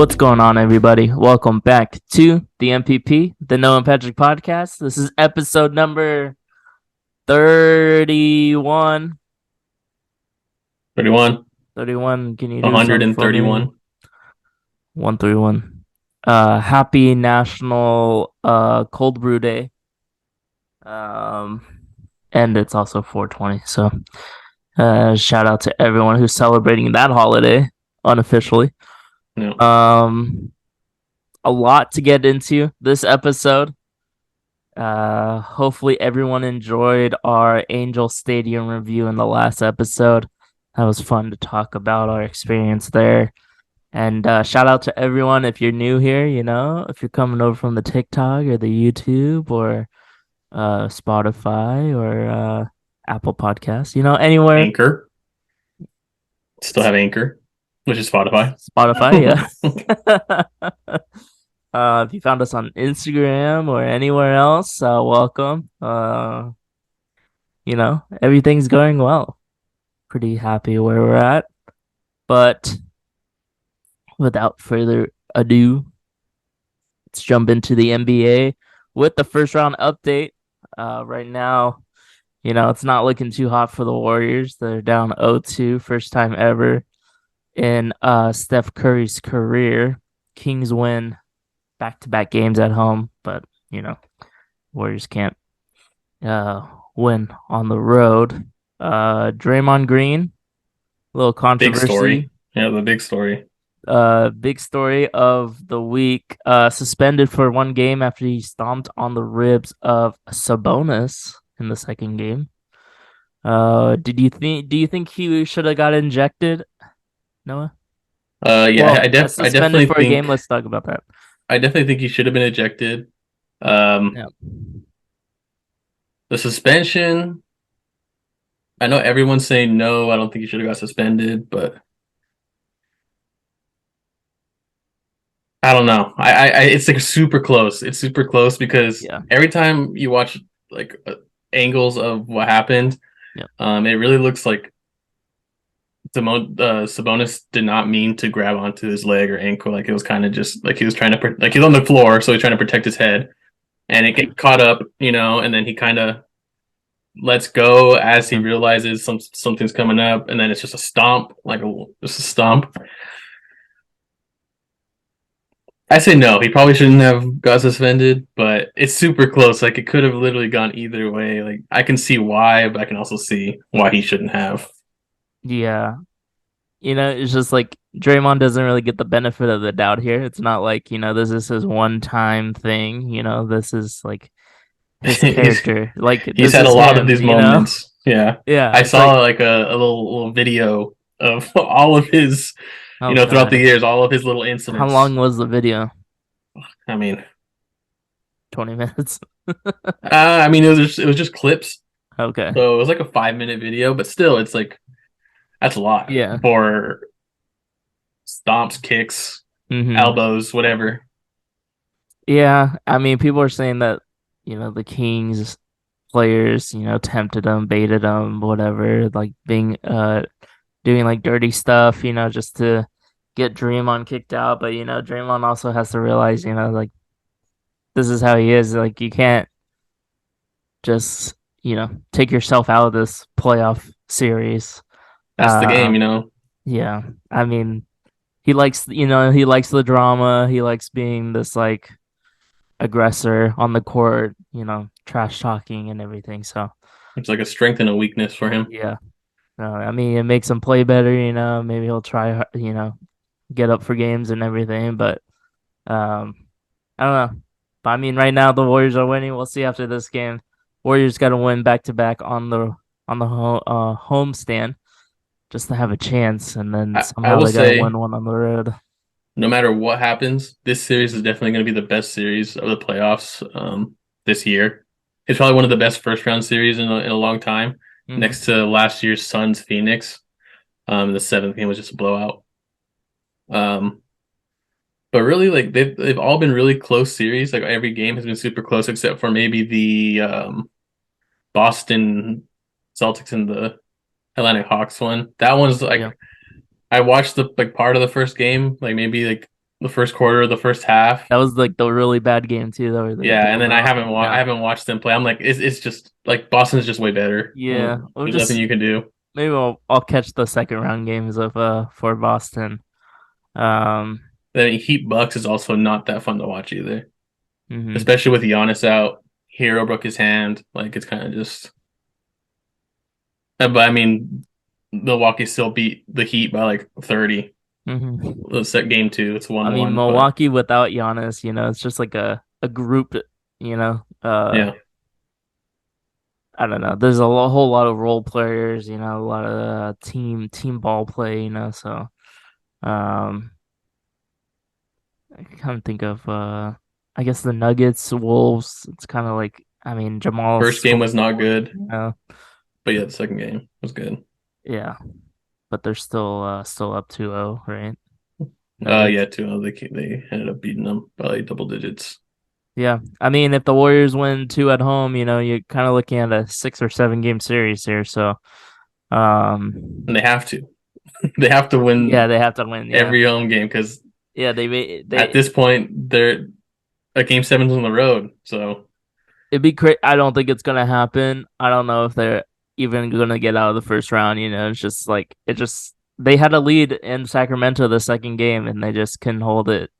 What's going on, everybody? Welcome back to the MPP, the Noah and Patrick podcast. This is episode number 31. 31. 31. Can you do something for me? 131. 131. Happy National Cold Brew Day. And it's also 420. So, shout out to everyone who's celebrating that holiday unofficially. No. A lot to get into this episode. Hopefully everyone enjoyed our Angel Stadium review in the last episode. That was fun to talk about our experience there. And shout out to everyone if you're new here, if you're coming over from the TikTok or the YouTube or Spotify or Apple Podcasts, anywhere. Anchor. Still have Anchor, which is Spotify. Spotify, yeah. If you found us on Instagram or anywhere else, welcome. Everything's going well. Pretty happy where we're at. But without further ado, let's jump into the NBA with the first round update. Right now, it's not looking too hot for the Warriors. They're down 0-2, first time ever in Steph Curry's career. Kings win back-to-back games at home, but Warriors can't win on the road. Draymond Green, a little controversy. Big story. Yeah, the big story. Big story of the week. Suspended for one game after he stomped on the ribs of Sabonis in the second game. Do you think he should have got injected, Noah? I definitely for think a game. Let's talk about that. I definitely think he should have been ejected. Yeah. The suspension, I know everyone's saying no, I don't think he should have got suspended, but I don't know. It's like super close. It's super close because every time you watch like angles of what happened, it really looks like Sabonis did not mean to grab onto his leg or ankle. Like it was kind of just like he was trying to like he's on the floor, so he's trying to protect his head, and it get caught up, and then he kind of lets go as he realizes something's coming up, and then it's just a stomp, just a stomp. I say no. He probably shouldn't have got suspended, but it's super close. Like it could have literally gone either way. Like I can see why, but I can also see why he shouldn't have. Yeah. It's just like Draymond doesn't really get the benefit of the doubt here. It's not like, this is his one-time thing. This is like his character. Like he's had a lot of these moments. Yeah. Yeah. I saw like a little video of all of his, throughout the years, all of his little incidents. How long was the video? I mean, 20 minutes. I mean, it was just clips. Okay. So it was like a 5-minute video, but still, it's like that's a lot. Yeah. For stomps, kicks, elbows, whatever. Yeah, I mean, people are saying that the Kings players, tempted him, baited him, whatever, like being doing like dirty stuff, just to get Draymond kicked out. But Draymond also has to realize, like this is how he is. Like you can't just take yourself out of this playoff series. That's the game, Yeah, I mean, he likes the drama. He likes being this like aggressor on the court, trash talking and everything. So it's like a strength and a weakness for him. Yeah. I mean, it makes him play better. Maybe he'll try, get up for games and everything. But I don't know. But I mean, right now the Warriors are winning. We'll see after this game. Warriors got to win back to back on the home stand just to have a chance, and then somehow they got to win one on the road. No matter what happens, this series is definitely going to be the best series of the playoffs this year. It's probably one of the best first round series in a long time, next to last year's Suns Phoenix. The seventh game was just a blowout. But really, like they've all been really close series. Like every game has been super close, except for maybe the Boston Celtics and the Atlantic Hawks one. That one's like I watched the like part of the first game, like maybe like the first quarter, the first half. That was like the really bad game too, though. Yeah, The and then overall. I Yeah. haven't watched them play. I'm like, it's just like Boston's just way better. Yeah. We'll There's nothing just you can do. maybe I'll catch the second round games of for Boston. Um. Then Heat Bucks is also not that fun to watch either, Mhm. especially with Giannis out. Hero broke his hand. Like it's kind of just. But I mean, Milwaukee still beat the Heat by like 30. Mhm. Let's set game two. It's I mean, 1-1. But Milwaukee without Giannis, it's just like a group. You know. yeah, I don't know. There's a whole lot of role players. A lot of team ball play. So um, I can't think of I guess the Nuggets, Wolves. It's kind of like I mean Jamal first game was not scored. good, but yeah, the second game was good. Yeah, but they're still up 2-0, right? Nuggets. Yeah, 2-0. They ended up beating them by like double digits, Yeah, I mean if the Warriors win two at home, you're kind of looking at a 6 or 7 game series here. So and um, they have to. They have to yeah, win they have to win. Yeah, every home game because yeah, they made at they. this point they're a game seven's on the road. So It'd be great. I don't think it's gonna happen. I don't know if they're even gonna get out of the first round. It's just like they had a lead in Sacramento the second game and they just couldn't hold it.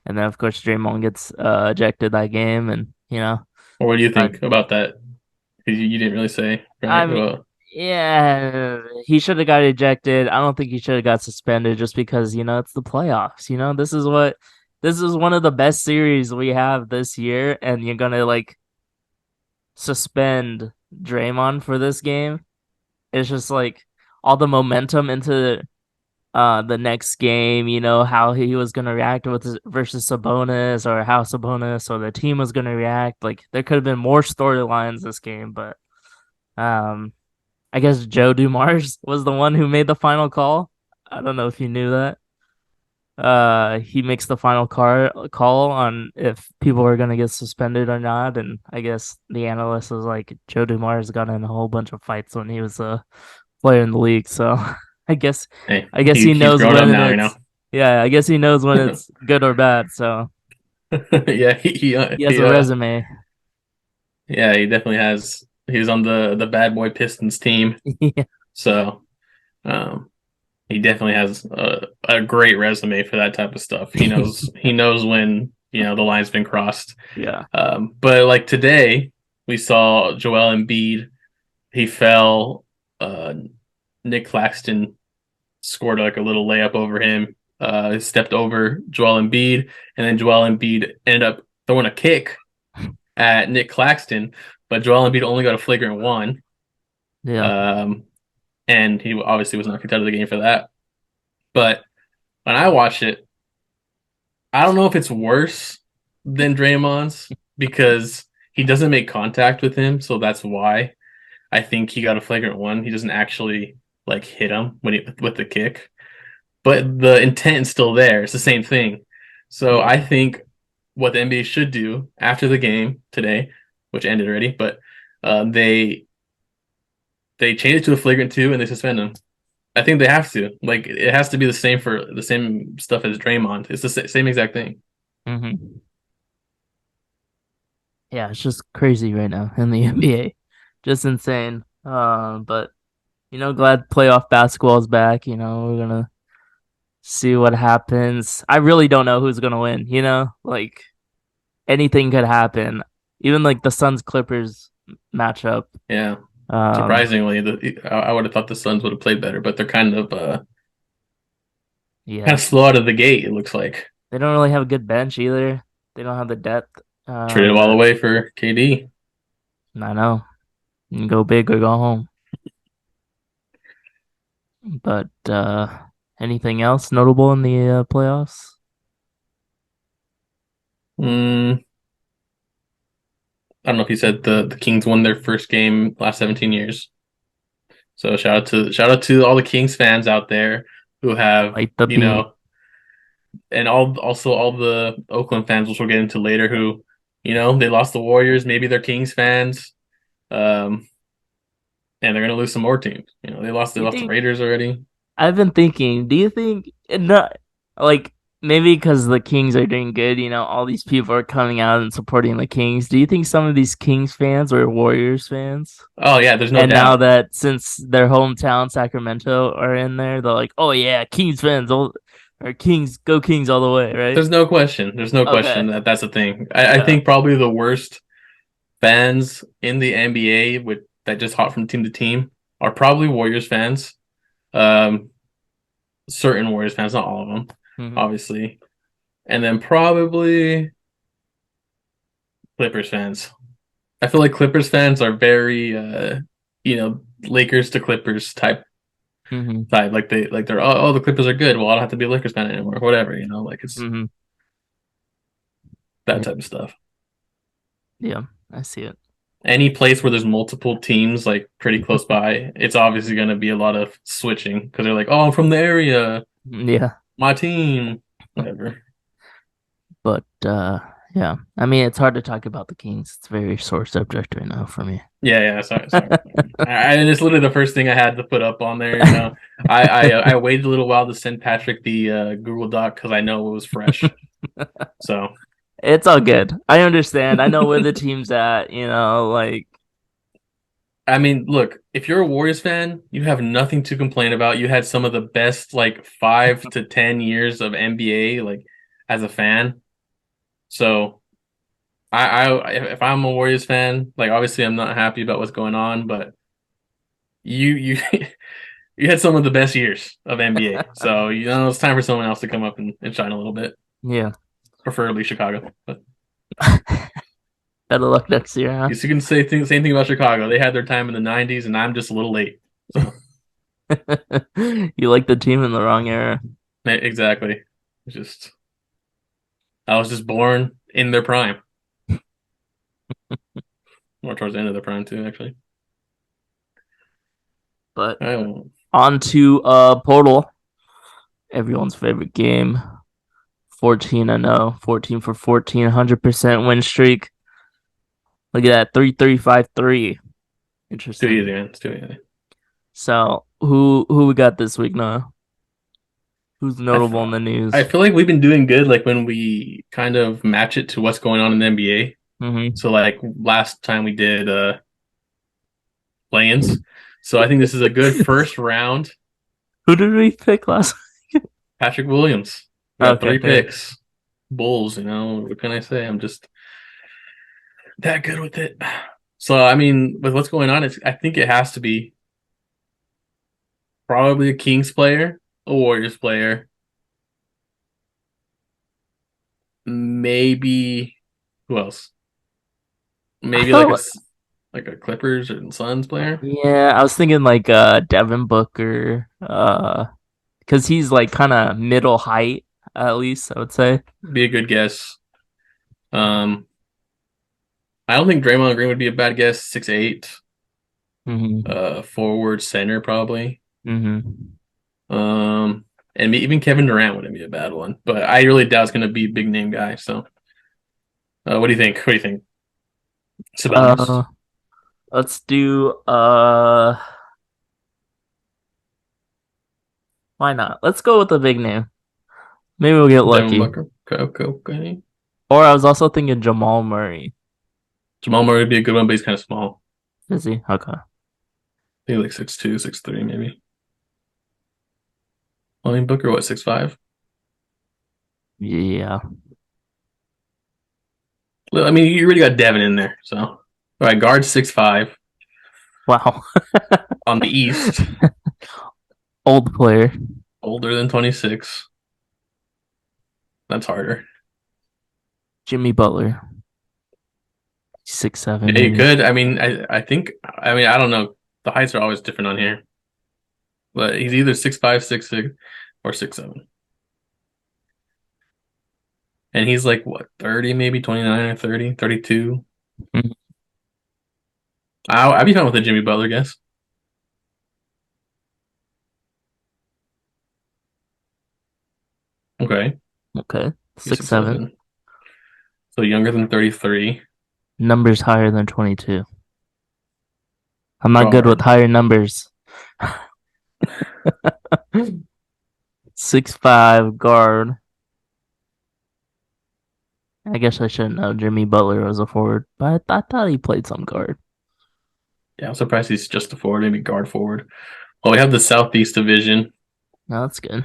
And then of course Draymond gets ejected that game, and what do you uh, think about that? 'Cause you didn't really say, right? I mean, Well, yeah, he should have got ejected. I don't think he should have got suspended just because it's the playoffs. This is one of the best series we have this year, and you're gonna like suspend Draymond for this game. It's just like all the momentum into the next game, how he was gonna react versus Sabonis, or how Sabonis or the team was gonna react. Like there could have been more storylines this game, but um I guess Joe Dumars was the one who made the final call. I don't know if you knew that. He makes the final call on if people are gonna get suspended or not, and I guess the analyst was like Joe Dumars got in a whole bunch of fights when he was a player in the league, so I guess hey, I guess he he's knows grown up when now, you know. it's yeah, I guess he knows when it's good or bad, so Yeah, he has a resume. yeah, he definitely has. He was on the bad boy Pistons team, Yeah, so um, he definitely has a great resume for that type of stuff. He knows when the line's been crossed. yeah, But like today, we saw Joel Embiid. He fell. Uh, Nick Claxton scored like a little layup over him. Stepped over Joel Embiid, and then Joel Embiid ended up throwing a kick at Nick Claxton, but Joel Embiid only got a flagrant one. yeah. Um, and he obviously was not kicked out of the game for that. But when I watched it, I don't know if it's worse than Draymond's because he doesn't make contact with him, so that's why I think he got a flagrant one. He doesn't actually like hit him with the kick, but the intent is still there. It's the same thing. So I Yeah. think what the NBA should do after the game today, which ended already, but they change it to a flagrant two and they suspend him. I think they have to. Like it has to be the same for the same stuff as Draymond. It's the same exact thing. Hmm. Yeah, it's just crazy right now in the NBA. Just insane. But glad playoff basketball is back. We're gonna see what happens. I really don't know who's gonna win, Like anything could happen. Even like the Suns Clippers matchup. Yeah. Um, Surprisingly, I would have thought the Suns would have played better, but they're kind yeah. of slow out of the gate. It looks like They don't really have a good bench either. They don't have the depth. traded them all That away for KD. I know. You can go big or go home. But anything else notable in the playoffs? Mm, I don't know if you said the Kings won their first game last 17 years. So shout out to all the Kings fans out there who have, Like the beam. and all the Oakland fans, which we'll get into later, who, they lost the Warriors. Maybe they're Kings fans, um, and they're gonna lose some more teams. They Do you lost the think Raiders already. I've been thinking, do you think not like maybe because the Kings are doing good, all these people are coming out and supporting the Kings. Do you think some of these Kings fans were Warriors fans? Oh yeah, there's no And now doubt. that since their hometown Sacramento are in there, they're like, oh yeah, Kings fans, or Kings, go Kings all the way, right? There's no question. There's no question Okay, that that's the thing. I yeah. think probably the worst fans in the NBA with that just hop from team to team are probably Warriors fans. Um, certain Warriors fans, not all of them, Hmm. obviously, and then probably Clippers fans. I feel like Clippers fans are very, Lakers to Clippers Hmm. type. They're the Clippers are good. Well, I don't have to be a Lakers fan anymore. Whatever, like it's Hmm. that Yeah, type of stuff. yeah, I see it. Any place where there's multiple teams like pretty close by, it's obviously going to be a lot of switching because they're like, oh, I'm from the area, Yeah, my team, whatever. but yeah. I mean, it's hard to talk about the Kings. It's a very sore subject right now for me. Yeah, sorry. And it's literally the first thing I had to put up on there. I waited a little while to send Patrick the Google Doc because I know it was fresh. So It's all good. I understand. I know where the team's at, like I mean, look, if you're a Warriors fan, you have nothing to complain about. You had some of the best like 5 to 10 years of NBA like as a fan. So if I'm a Warriors fan, like obviously I'm not happy about what's going on, but you you had some of the best years of NBA. So it's time for someone else to come up and shine a little bit, yeah. preferably Chicago. But Better luck next year, huh? you can say same thing about Chicago. They had their time in the '90s, and I'm just a little late. So You like the team in the wrong era. exactly, it's just I was just born in their prime, or towards the end of their prime too, actually. But I don't on to Portal, everyone's favorite game. 14-0, 14 for 14, 100% win streak. Look at that, 3-3-5-3. too Interesting. easy, man. It's too easy. So who we got this week, Noah? Who's I, f- notable in the I news? feel like we've been doing good, like when we kind of match it to what's going on in the NBA. Hmm. So like last time we did play-ins. So I think this is a good first round. Who did we pick last? Patrick Williams. We got Okay, three yeah. picks. Bulls, what can I say? I'm just that good with it. So I mean, with what's going on, I think it has to be probably a Kings player, a Warriors player, maybe who else? I Maybe thought, like a Clippers or Suns player. yeah, I was thinking like Devin Booker, because he's like kind of middle height, at least I would say. Be a good guess. Um, I don't think Draymond Green would be a bad guess. 6'8", Hmm. forward center probably. Hmm. Um, and even Kevin Durant wouldn't be a bad one, but I really doubt it's going to be a big name guy. So, what do you think? What do you think? Uh, Sabonis, let's do why not? Let's go with the big name. Maybe we'll get Devin lucky. Booker, okay. Or I was also thinking Jamal Murray. Jamal Murray would be a good one, but he's kind of small. Is he? Okay. Maybe like 6'2", 6'3", maybe. I mean, Booker, what, 6'5"? Yeah. Well, I mean, you already got Devin in there. So, all right, guard 6'5" Wow. on the East, Old player. older than 26. That's harder. Jimmy Butler. 6'7", Yeah, you maybe. could. I mean, I don't know. The heights are always different on here, but he's either 6'5", 6'6", or 6'7". And he's like, what, 30, maybe 29 or 30, 32. Mhm. I'd be fine with a Jimmy Butler guess. Okay, Okay. he's 6'7". 6'7". So younger than 33. Numbers higher than 22. I'm not good with Guard. higher numbers. 6'5" guard. I guess I shouldn't know Jimmy Butler was a forward, but I thought he played some guard. Yeah, I'm surprised he's just a forward, maybe guard forward. Well, we have the Southeast Division. No, that's good.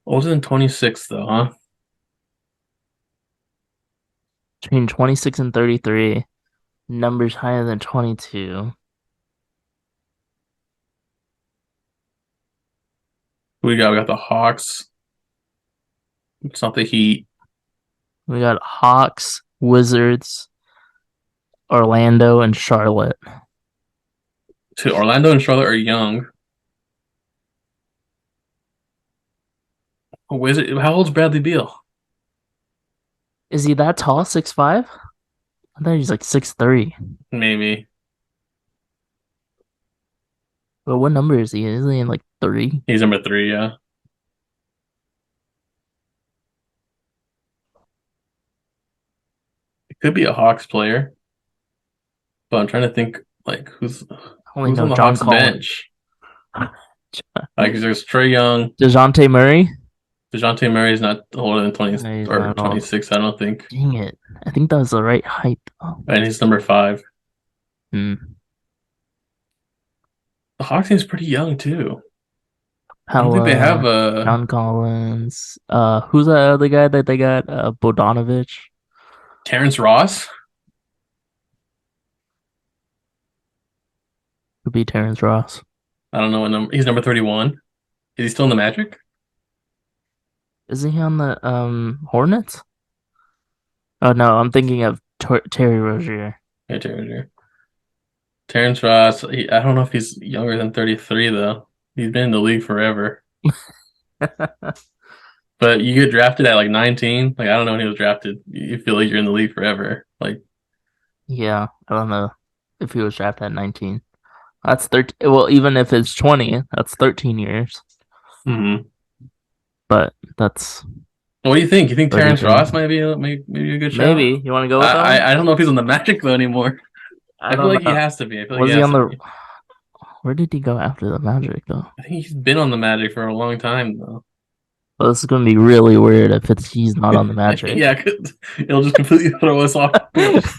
Older than 26, though, huh? Between 26 and 33, numbers higher than 22. Who we got? We got the Hawks. It's not the Heat. We got Hawks, Wizards, Orlando, and Charlotte. So Orlando and Charlotte are young. Wizard. How old's Bradley Beal? Is he that tall? 6'5"? I thought he's like 6'3". Maybe. But what number is he? Is he in like three? He's number three, yeah. It could be a Hawks player, but I'm trying to think like I only who's know on the John Hawks Collins. bench. Like there's Trae Young, DeJounte Murray? DeJounte Murray is not older than No, 20 he's or not old. 26, I don't think. Dang it. I think that was the right height. Oh. And he's number five. Hmm. The Hawks team's pretty young too. I don't think they have Pella, a John Collins. Who's that other guy that they got? Bodanovich. Terrence Ross. Could be Terrence Ross. I don't know what number. He's number 31. Is he still in the Magic? Isn't he on the Hornets? Oh no, I'm thinking of Terry Rozier. Yeah, Terrence Ross. I don't know if he's younger than 33 though. He's been in the league forever. But you get drafted at like 19. Like I don't know when he was drafted. You feel like you're in the league forever. Like Yeah, I don't know if he was drafted at 19. That's 13. Well, even if it's 20, that's 13 years. mhm. But that's What do you think? You think Terrence 33. Ross might be maybe a good shot? Maybe you want to go with that I, one? I I don't know if he's on the Magic though anymore. I I feel don't like he know. has to be. I feel like he Was he has on to the? be. Where did he go after the Magic though? I think he's been on the Magic for a long time though. Well, this is gonna be really weird if he's not on the Magic. Yeah, it'll just completely throw us off course.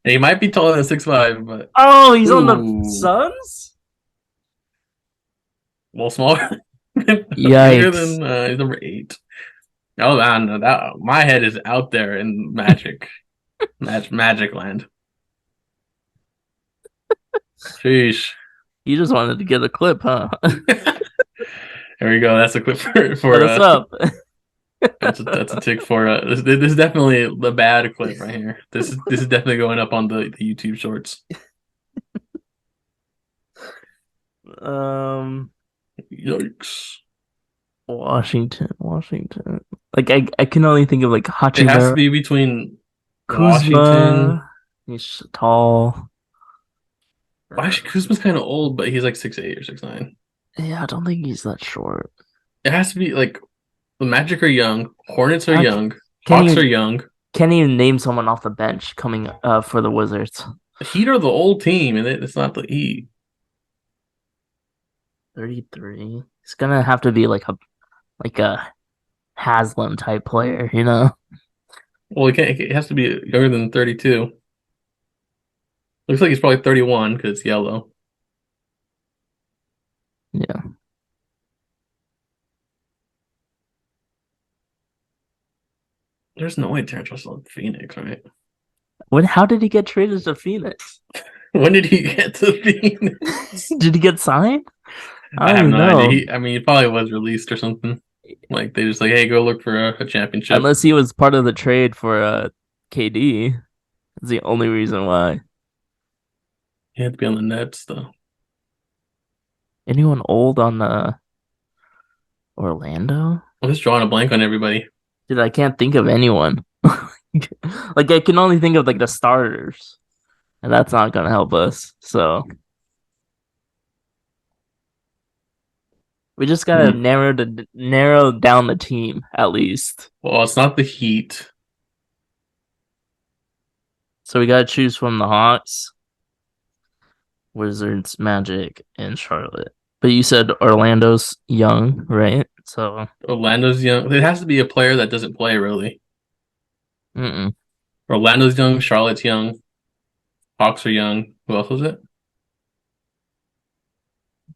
He might be taller than 6'5", but Oh, he's on the ooh, Suns? well, smaller, bigger Yikes. than he's number 8. Oh man, that my head is out there in Magic Land. Sheesh. You just wanted to get a clip, huh? Here we go. That's a clip for Set us up. that's a tick for this is definitely the bad clip right here. This is definitely going up on the YouTube shorts. Um, Yikes. Washington. Like I can only think of like It has to Hachimura, be between Washington. Kuzma. He's tall. Actually, Kuzma's kind of old, but he's like 6'8" or 6'9". Yeah, I don't think he's that short. It has to be like the Magic are young, Hornets are I young, can't Hawks are even young. can't even name someone off the bench coming for the Wizards. The Heat are the old team, and it's not the Heat. 33. It's gonna have to be like a Haslam type player, you know? Well, it has to be younger than 32. Looks like he's probably 31 because it's yellow. Yeah. There's no way Terrence Russell in Phoenix, right? How did he get traded to Phoenix? When did he get to Phoenix? Did he get signed? I I don't have even no know. idea. I mean, he probably was released or something. Like they just like, hey, go look for a championship. Unless he was part of the trade for KD. That's the only reason why. He had to be on the Nets though. Anyone old on the Orlando? I'm just drawing a blank on everybody. Dude, I can't think of anyone. Like I can only think of like the starters, and that's not gonna help us. So we just gotta Hmm. narrow down the team at least. Well, it's not the Heat. So we gotta choose from the Hawks, Wizards, Magic, and Charlotte. But you said Orlando's young, right? So, Orlando's young. It has to be a player that doesn't play really. mm-mm. Orlando's young. Charlotte's young. Hawks are young. Who else was it?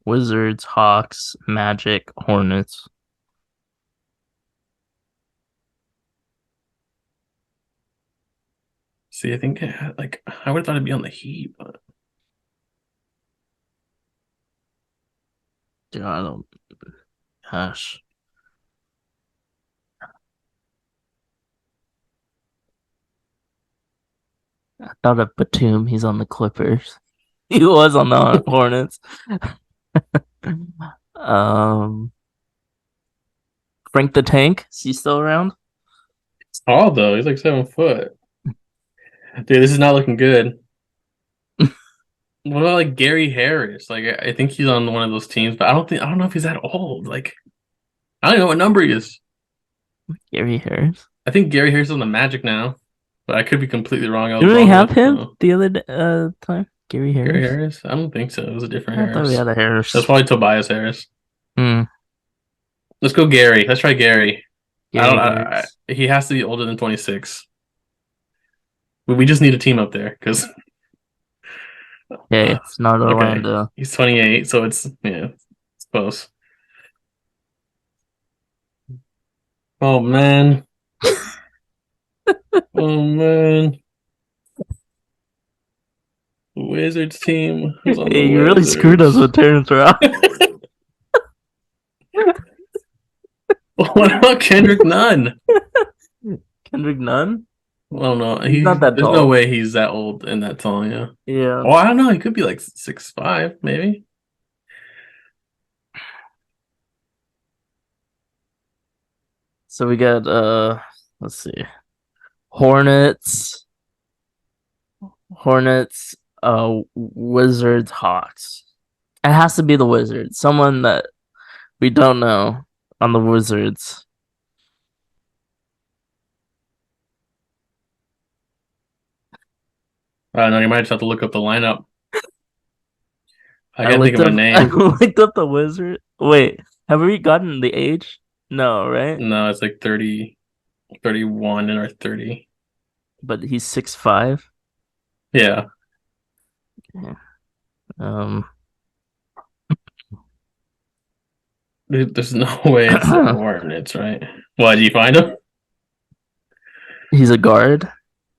Wizards, Hawks, Magic, Hornets. See, I think like I would have thought it'd be on the Heat, but Dude, I don't. Gosh, I thought of Batum. He's on the Clippers. He was on the Hornets. um, Frank the Tank. Is he still around? it's tall though. He's like 7 foot. Dude, this is not looking good. What about like Gary Harris? Like I think he's on one of those teams, but I don't know if he's that old. Like I don't even know what number he is. Gary Harris. I think Gary Harris is on the Magic now, but I could be completely wrong. I was Didn't we wrong have with him the other time? Gary Gary Harris. Harris. I don't think so. It was a different I thought we Harris. had a That's Harris. probably Tobias Harris. Hmm. Let's go Gary. Let's try Gary. I Gary don't. Harris. He has to be older than 26. We just need a team up there because Okay, it's not okay, Orlando. he's 28, so it's yeah, it's close. Oh man. Oh man. The Wizards team. Who's on the Hey, you really screwed us Wizards? with Terrence Ross. What about Kendrick Nunn? Kendrick Nunn? I don't know. He's not that There's no tall. way he's that old and that tall, yeah. Yeah. Oh, I don't know. He could be like 6'5", maybe. So we got let's see. Hornets, Hornets, Wizards, Hawks. It has to be the Wizards. Someone that we don't know on the Wizards. I don't know. You might just have to look up the lineup. I I can't think looked of a up I name. looked up the Wizard. Wait, have we gotten the age? No, right? No, it's like 30, 31 or 30. But he's 6'5". Yeah. Yeah. Um There's no way it's the Hornets, right? What, did you find him? he's a guard.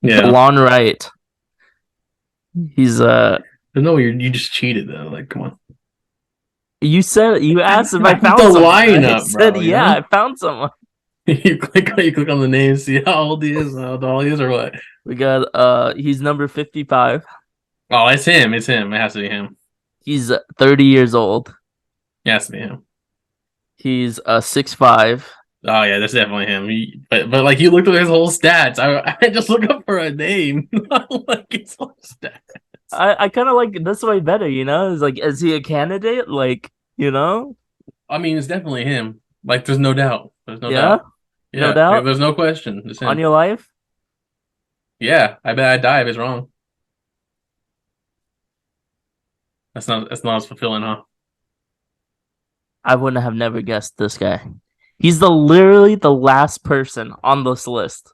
Yeah. DeLon Wright. He's There's no way you just cheated though. Like, come on. you asked if I The found someone. I lineup, said bro, yeah, I found someone. You click on the name, see how old he is, how tall he is, or what? We got he's number 55. Oh, it's him. It's him. It has to be him. He's 30 years old. It has to be him. He's 6'5". Oh yeah, that's definitely him. But like you looked at his whole stats. I just look up for a name, not like his whole stats. I kind of like this way better, you know? Is like, is he a candidate? Like, you know? I mean, it's definitely him. Like, there's no doubt. There's no Yeah, doubt. no Yeah, doubt. there's no question. It's On him. your life, Yeah, I bet I'd die if it's wrong. That's not as fulfilling, huh? I wouldn't have never guessed this guy. He's literally the last person on this list.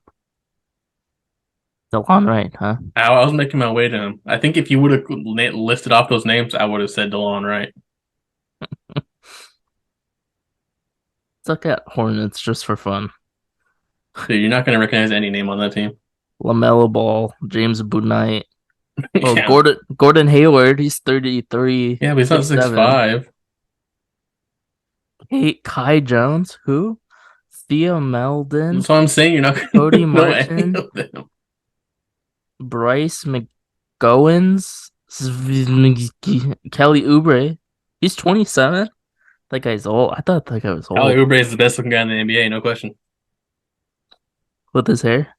DeLon Wright, huh? I was making my way to him. I think if you would have listed off those names, I would have said DeLon Wright. Let's look at Hornets just for fun. Dude, you're not going to recognize any name on that team. LaMelo Ball, James Bouknight. Oh, Yeah. Gordon Hayward, he's 33. Yeah, but he's not 6'5". Hey, Kai Jones, who? Theo Meldon, That's what I'm saying. You're not going Cody to know any Martin, of them. Bryce McGowens, Kelly Oubre. He's 27. That guy's old. I thought that guy was Ali old Oubre is the best looking guy in the NBA, no question. with his hair.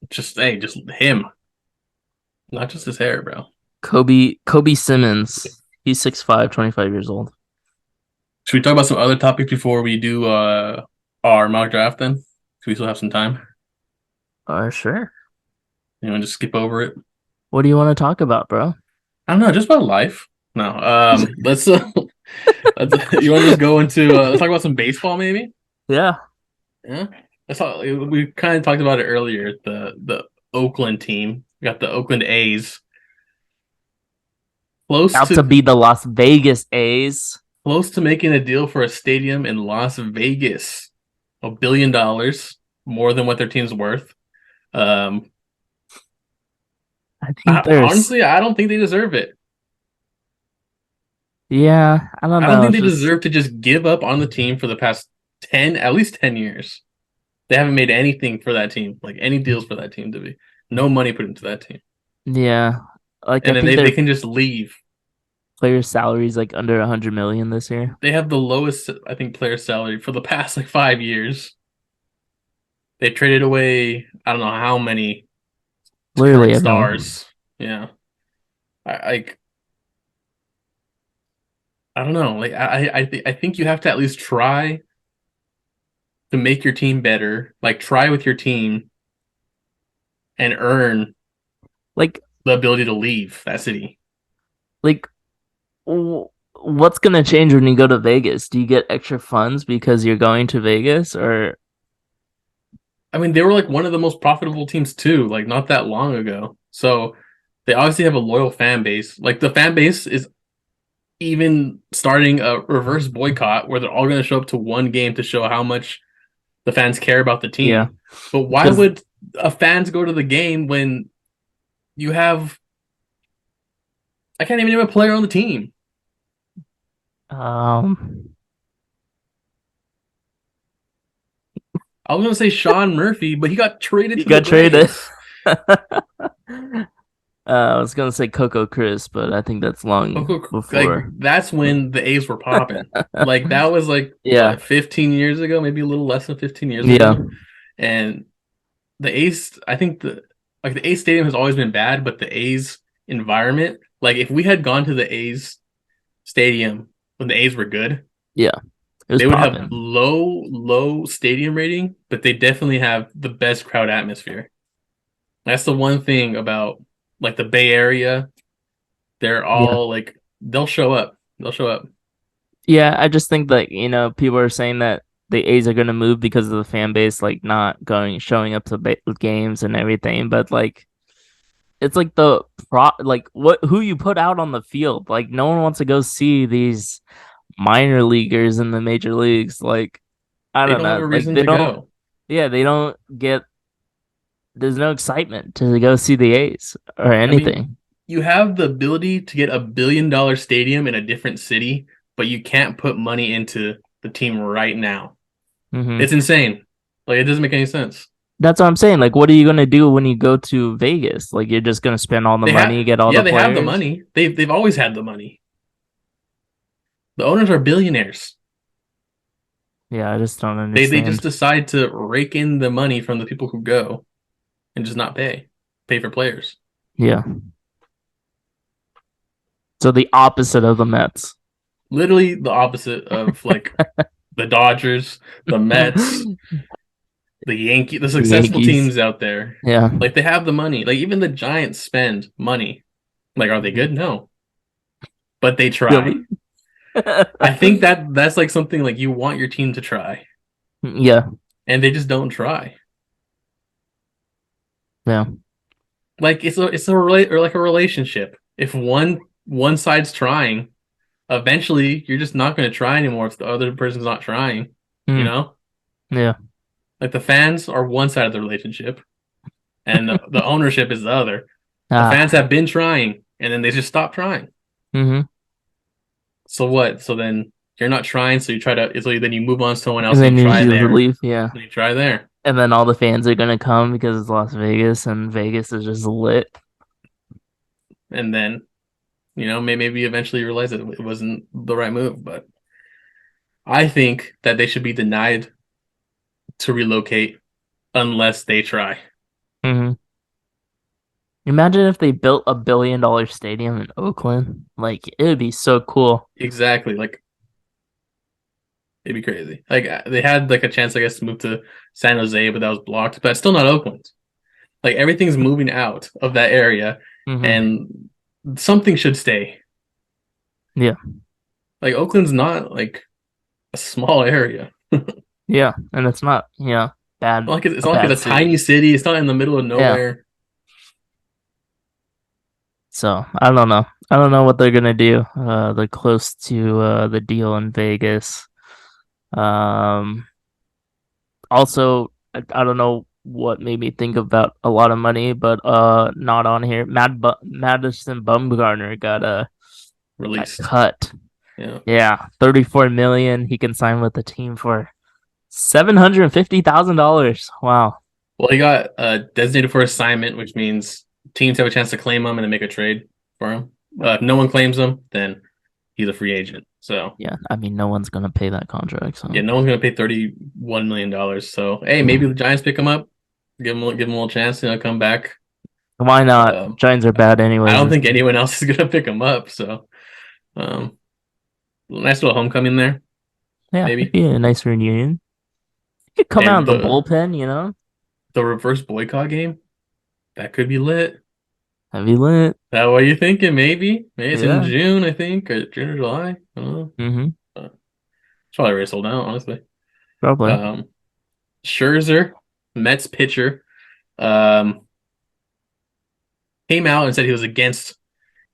Just him, not just his hair, bro. Kobe Simmons. He's 6'5", 25 years old. Should we talk about some other topics before we do our mock draft? Then, because we still have some time. Sure. You want to just skip over it? What do you want to talk about, bro? I don't know, just about life. No, let's You want to just go into let's talk about some baseball maybe? Yeah. Yeah. That's all we kind of talked about it earlier. The Oakland team. We got the Oakland A's. Close Out to to be the Las Vegas A's. close to making a deal for a stadium in Las Vegas. $1 billion, more than what their team's worth. Um, I think there's, honestly, I don't think they deserve it. yeah, I don't I don't know. think It's they just deserve to just give up on the team for the past 10, at least 10 years. They haven't made anything for that team, like any deals for that team to be. No money put into that team. yeah. Like I And then think they their can just leave. player salary is like under 100 million this year. They have the lowest, I think, player salary for the past like 5 years. They traded away, I don't know how many Literally current everyone. stars. Yeah. Like I don't know. Like I think you have to at least try to make your team better. Like try with your team and earn Like the ability to leave that city. like what's gonna change when you go to Vegas? Do you get extra funds because you're going to Vegas, or I mean, they were like one of the most profitable teams too, like not that long ago. So they obviously have a loyal fan base. Like the fan base is even starting a reverse boycott where they're all going to show up to one game to show how much the fans care about the yeah? team. But why Because would fans go to the game when you have I can't even name a player on the team. um I was gonna say Sean Murphy, but he got traded you to the got traded. Braves. I was gonna say Coco Chris, but I think that's long Like before. that's when the A's were popping. Like that was like Yeah, what 15 years ago, maybe a little less than 15 years yeah, ago. And the A's, I think the A's stadium has always been bad, but the A's environment, like if we had gone to the A's stadium when the A's were good, yeah. It was they would have popping. low stadium rating, but they definitely have the best crowd atmosphere. That's the one thing about like the Bay Area. They're Yeah, all like they'll show up. They'll show up. yeah. I just think that people are saying that the A's are gonna move because of the fan base, like not going, showing up to games and everything. But like, it's like like who you put out on the field. Like, no one wants to go see these minor leaguers in the major leagues. Like, I They don't don't have know. a Like, reason they to don't. go. Yeah, they don't get. There's no excitement to go see the A's or I mean, anything. you have the ability to get $1 billion stadium in a different city, but you can't put money into the team right now. Hmm. It's insane. Like it doesn't make any sense. That's what I'm saying. Like, what are you gonna do when you go to Vegas? Like, you're just gonna spend all the money, get all Yeah, the they have the players. money. They've always had the money. The owners are billionaires. Yeah, I just don't They just understand. decide to rake in the money from the people who go and just not pay for players. Yeah. So the opposite of the Mets. Literally the opposite of like the Dodgers, the Mets, The the successful Yankees. teams out there. Yeah. Like they have the money. Like even the Giants spend money. Like are they good? No, but they try. Philly. I think that's like something like you want your team to try, Yeah. and they just don't try. Yeah. Like it's a relate or like a relationship. If one side's trying, eventually you're just not going to try anymore if the other person's not trying. You Mm. know, Yeah. like the fans are one side of the relationship, and the ownership is the other. The fans Ah. have been trying, and then they just stop trying. Hmm. So what? So then you're not trying, so you try to. So then you move on to someone And else, and you then you try just there, leave. Yeah. and you try there, And then all the fans are gonna come because it's Las Vegas and Vegas is just lit. and then maybe eventually you realize that it wasn't the right move. But I think that they should be denied to relocate unless they try. Hmm. Imagine if they built $1 billion stadium in Oakland. Like, it would be so cool. Exactly, like it'd be crazy. Like they had like a chance, I guess, to move to San Jose, but that was blocked. But it's still not Oakland. Like everything's moving out of that area, Hmm. and something should stay. Yeah. Like Oakland's not like a small area. Yeah, and it's not, bad It's a not like bad it's a tiny city. city. It's not in the middle of Yeah. nowhere. So I don't know. I don't know what they're gonna do. They're close to the deal in Vegas. Um, Also, I don't know what made me think about a lot of money, but not on here. Madison Bumgarner got Released. cut. Yeah. Yeah, 34 million. He can sign with the team for $750,000. Wow. Well, he got designated for assignment, which means teams have a chance to claim him and then make a trade for him. If no one claims him, then he's a free agent. So Yeah, I mean, no one's gonna pay that contract. yeah, So no one's gonna pay $31 million. So hey, maybe the Giants pick him up, give him a little chance, come back. why not? Um, Giants are bad I anyways don't this think year. anyone else is gonna pick him up. So um, nice little homecoming there, Yeah, it'd maybe. be a nice reunion. You could come out And in the bullpen. the reverse boycott game that could be lit. Heavy lit. That what you thinking? Maybe it's in Yeah. June, I think, or June or July. I don't know. Mm-hmm. It's probably already sold out, honestly. Probably. Um, Scherzer, Mets pitcher, um, came out and said he was against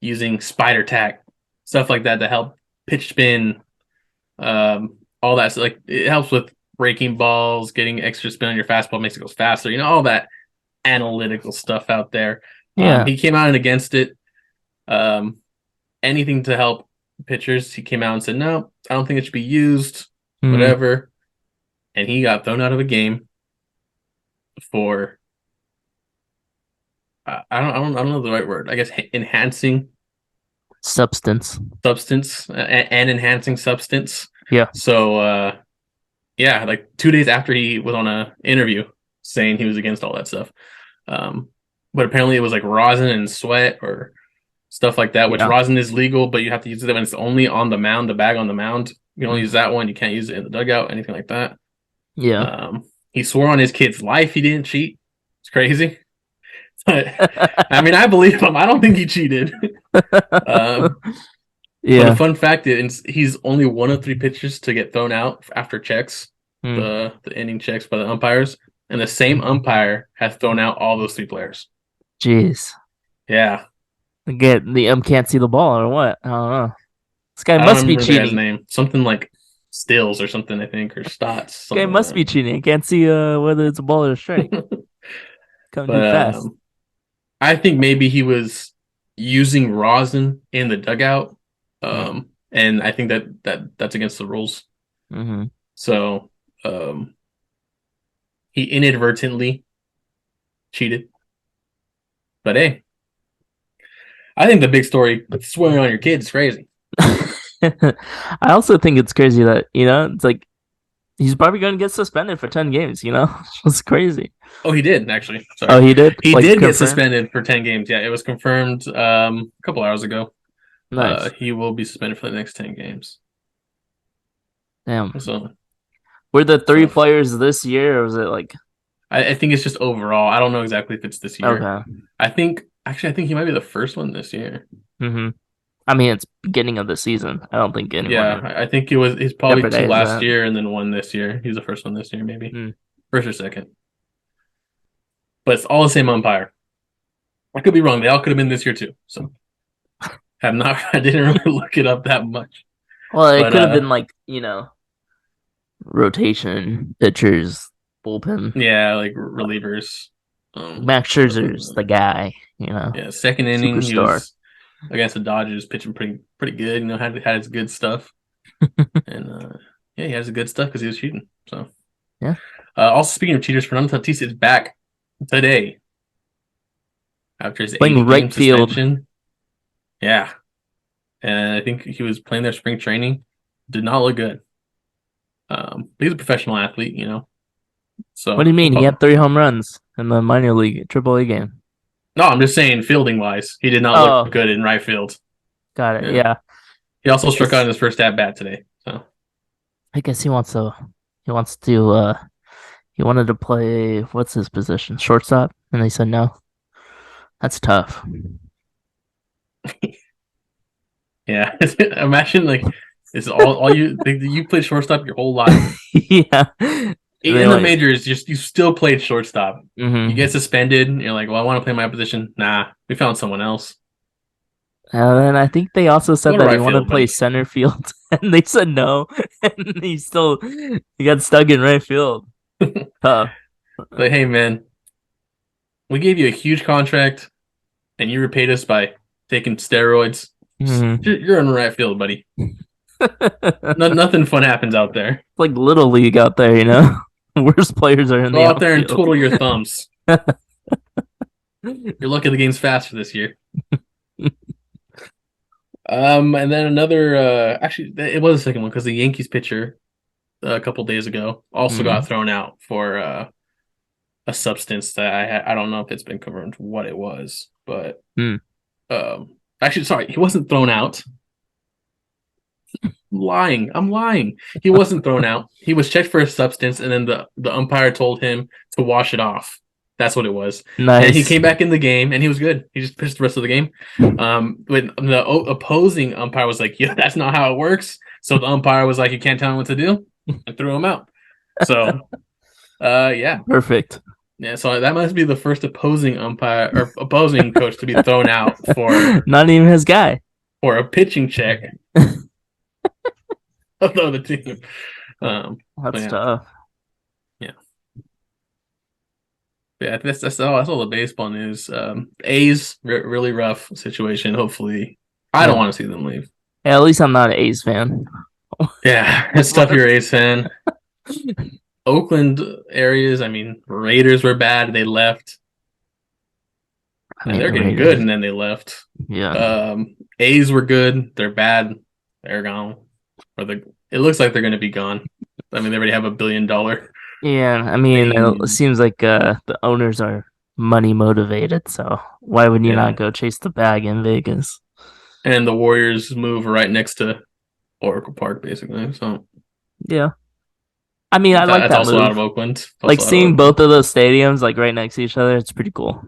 using spider tack, stuff like that to help pitch spin, all that. So like it helps with breaking balls, getting extra spin on your fastball makes it go faster. All that analytical stuff out there. Yeah. He came out and against it. Um, Anything to help pitchers. He came out and said, "No, I don't think it should be used." Mm. Whatever, and he got thrown out of a game for I don't know the right word. I guess enhancing Substance. substance and enhancing substance. Yeah. So yeah, like 2 days after he was on a interview saying he was against all that stuff. Um, but apparently it was like rosin and sweat or stuff like that, which Yeah. rosin is legal, but you have to use it when it's only on the mound, the bag on the mound. You can only use Mm. that one. You can't use it in the dugout, anything like that. Yeah. He swore on his kid's life he didn't cheat. It's crazy. But I mean, I believe him. I don't think he cheated. Um, but a Yeah. fun fact is he's only one of three pitchers to get thrown out after checks, Mm. the inning checks by the umpires, and the same umpire has thrown out all those three players. Jeez. Yeah, Get the can't see the ball or what? I don't know. This guy I don't must be remember the guy's cheating. name. Something like Stills or something, I think, or Stotts, This guy something must like be cheating. I can't see whether it's a ball or a strike. that. Coming too But fast. I think maybe he was using rosin in the dugout, Mm. and I think that's against the rules. Mm-hmm. So he inadvertently cheated. But hey, I think the big story swearing on your kids is crazy. I also think it's crazy that, it's like he's probably going to get suspended for 10 games, It's crazy. Oh, he did actually. Oh, Sorry, he did? he Like, did get confirmed? suspended for 10 games. Yeah, it was confirmed a couple hours ago. Nice. He will be suspended for the next 10 games. Damn. So, Were the three so players this year, or was it like, I think it's just overall. I don't know exactly if it's this year. okay. I think he might be the first one this year. Mm-hmm. I mean, it's beginning of the season. I don't think Yeah, anyone I think he's probably two jeopardized last that. year and then one this year. He's the first one this year, maybe Mm. first or second. But it's all the same umpire. I could be wrong. They all could have been this year too. So have not. I didn't really look it up that much. Well, it But could have been like, rotation, pitchers, bullpen. yeah, like relievers. Max Scherzer's the guy, Yeah, second inning he superstar. was against the Dodgers pitching pretty good. Had his good stuff, and yeah, he has the good stuff because he was cheating. So Yeah. Also speaking of cheaters, Fernando Tatis is back today after his Playing 8 game right field. suspension. Yeah, and I think he was playing their spring training. Did not look good. He's a professional athlete, So What do you mean? He had 3 home runs in the minor league, AAA game. no, I'm just saying fielding wise, he did not Oh, look good in right field. got it. Yeah. Yeah. He also I struck guess, out in his first at bat today. So I guess he wants to, he wanted to play, what's his position? Shortstop? And they said no. That's tough. yeah, imagine like It's all you played shortstop your whole life. Yeah. And they In the like, majors, you still played shortstop. You get mm-hmm. suspended, and you're like, well, I want to play my position. Nah, we found someone else. And then I think they also Go said to that he right wanted to field, play buddy. center field, and they said no, and he got stuck in right field. Tough. Like, hey man, we gave you a huge contract, and you repaid us by taking steroids. Mm-hmm. You're in right field, buddy. No, It's nothing fun happens out there. like little league out there, you know. Worst players are in Go the out there and outfield. twiddle your thumbs. You're lucky the game's faster this year. And then another. Actually, it was the second one because the Yankees pitcher a couple days ago also got Mm. thrown out for a substance that I don't know if it's been confirmed what it was, but Mm. actually, sorry, he wasn't thrown out. I'm lying. He wasn't thrown out. He was checked for a substance, and then the umpire told him to wash it off. That's what it was. And he Nice. came back in the game, and he was good. He just pitched the rest of the game. When the opposing umpire was like, "Yeah, that's not how it works," so the umpire was like, "You can't tell him what to do," and threw him out. So, yeah, Perfect. yeah. So that must be the first opposing umpire or opposing coach to be thrown out for Not even his guy. a pitching check of the other team. That's Yeah, tough. yeah. Yeah, that's all the baseball news. A's really rough situation. Hopefully, I don't Yeah. want to see them leave. Hey, at least I'm not an A's fan. Yeah, it's tough. You're A's fan. Oakland areas. I mean, Raiders were bad. They left, I and mean, they're the getting good, Raiders. and then they left. Yeah. A's were good. They're bad. They're gone. It looks like they're going to be gone. I mean, they already have $1 billion Yeah. I mean, it thing, seems like the owners are money motivated. So why would you not yeah. go chase the bag in Vegas? And the Warriors move right next to Oracle Park, basically. So Yeah. I mean, I like that's that also out of move. Oakland. Like Also out of seeing both Oakland. of those stadiums like right next to each other. It's pretty cool.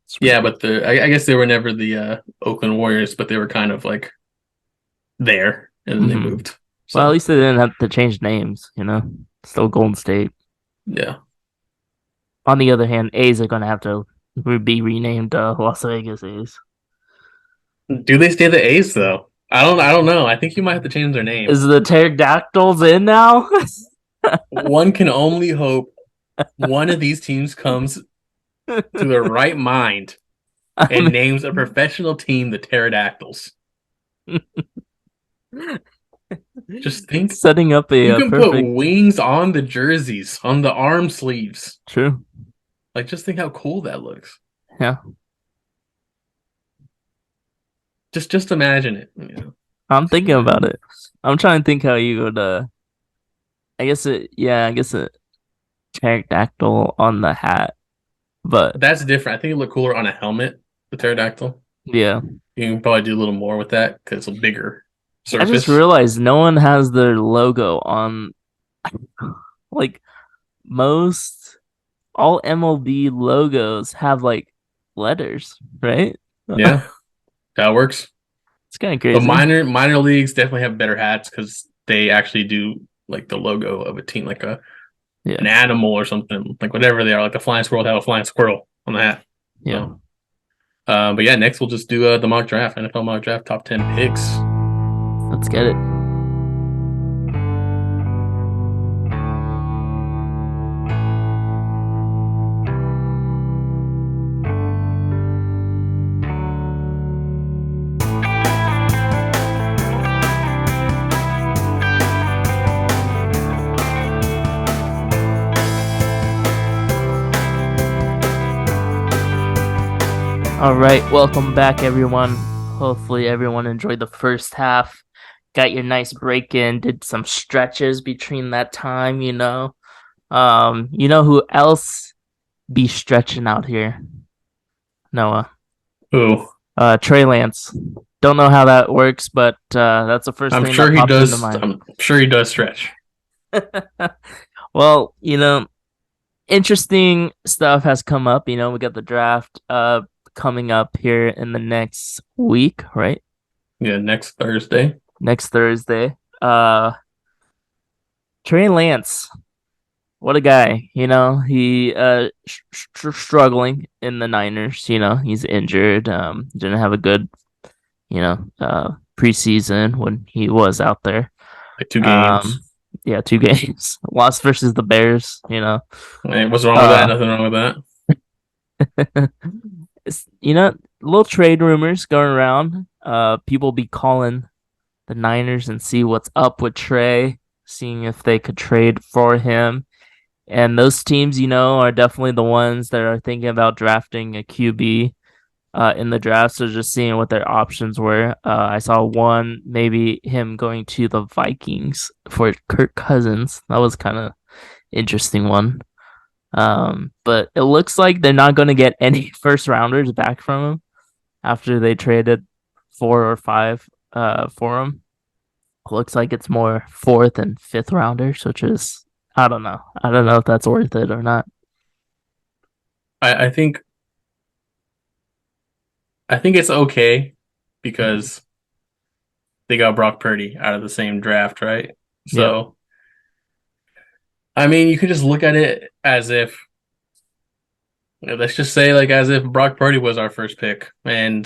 It's pretty Yeah, cool. but I guess they were never the Oakland Warriors, but they were kind of like there, and then they Hmm. moved. Well, at So least they didn't have to change names. Still Golden State. yeah, On the other hand, A's are gonna have to be renamed Las Vegas A's. do they stay the A's though? I don't know. I think you might have to change their name. Is the pterodactyls in now? One can only hope one of these teams comes to their right mind I and mean, names a professional team the Pterodactyls. Just think, setting up a, you can put perfect. wings on the jerseys, on the arm sleeves. True. Like, just think how cool that looks. Yeah, Just imagine it. I'm Just thinking imagine about it. it. I'm trying to think how you would. I guess it. Yeah, I guess a pterodactyl on the hat. But That's different. I think it look cooler on a helmet, the pterodactyl. yeah, You can probably do a little more with that because it's a bigger I just surface. realized no one has their logo on. Like most all MLB logos have like letters, right? Yeah, that works. It's kind of The crazy. minor leagues definitely have better hats because they actually do like the logo of a team, like an Yeah, animal or something, like whatever they are. Like a flying squirrel would have a flying squirrel on the hat. yeah. So, but yeah, next we'll just do the mock draft, NFL mock draft, top 10 picks. Let's get it. All right, welcome back, everyone. Hopefully, everyone enjoyed the first half. Got your nice break in. Did some stretches between that time. You know who else be stretching out here? Noah. Ooh, Trey Lance. Don't know how that works, but that's the first I'm thing that sure he popped into does. mind. I'm sure he does stretch. Well, interesting stuff has come up. We got the draft coming up here in the next week, right? Yeah, next Thursday. Next Thursday. Uh, Trey Lance, what a guy. He struggling in the Niners. He's injured. Didn't have a good preseason when he was out there. Like 2 games. Um, yeah, 2 games. Lost versus the Bears. Hey, what's wrong with that? Uh, Nothing wrong with that. little trade rumors going around. People be calling the Niners and see what's up with Trey, seeing if they could trade for him. And those teams, are definitely the ones that are thinking about drafting a QB in the draft. So just seeing what their options were. I saw one, maybe him going to the Vikings for Kirk Cousins. That was kind of interesting one. But it looks like they're not going to get any first rounders back from him after they traded 4 or 5 for him. Looks like it's more fourth and fifth rounders, which is I don't know. I don't know if that's worth it or not. I think it's okay Mhm. because they got Brock Purdy out of the same draft, right? Yeah, So I mean, you could just look at it as if let's just say like as if Brock Purdy was our first pick and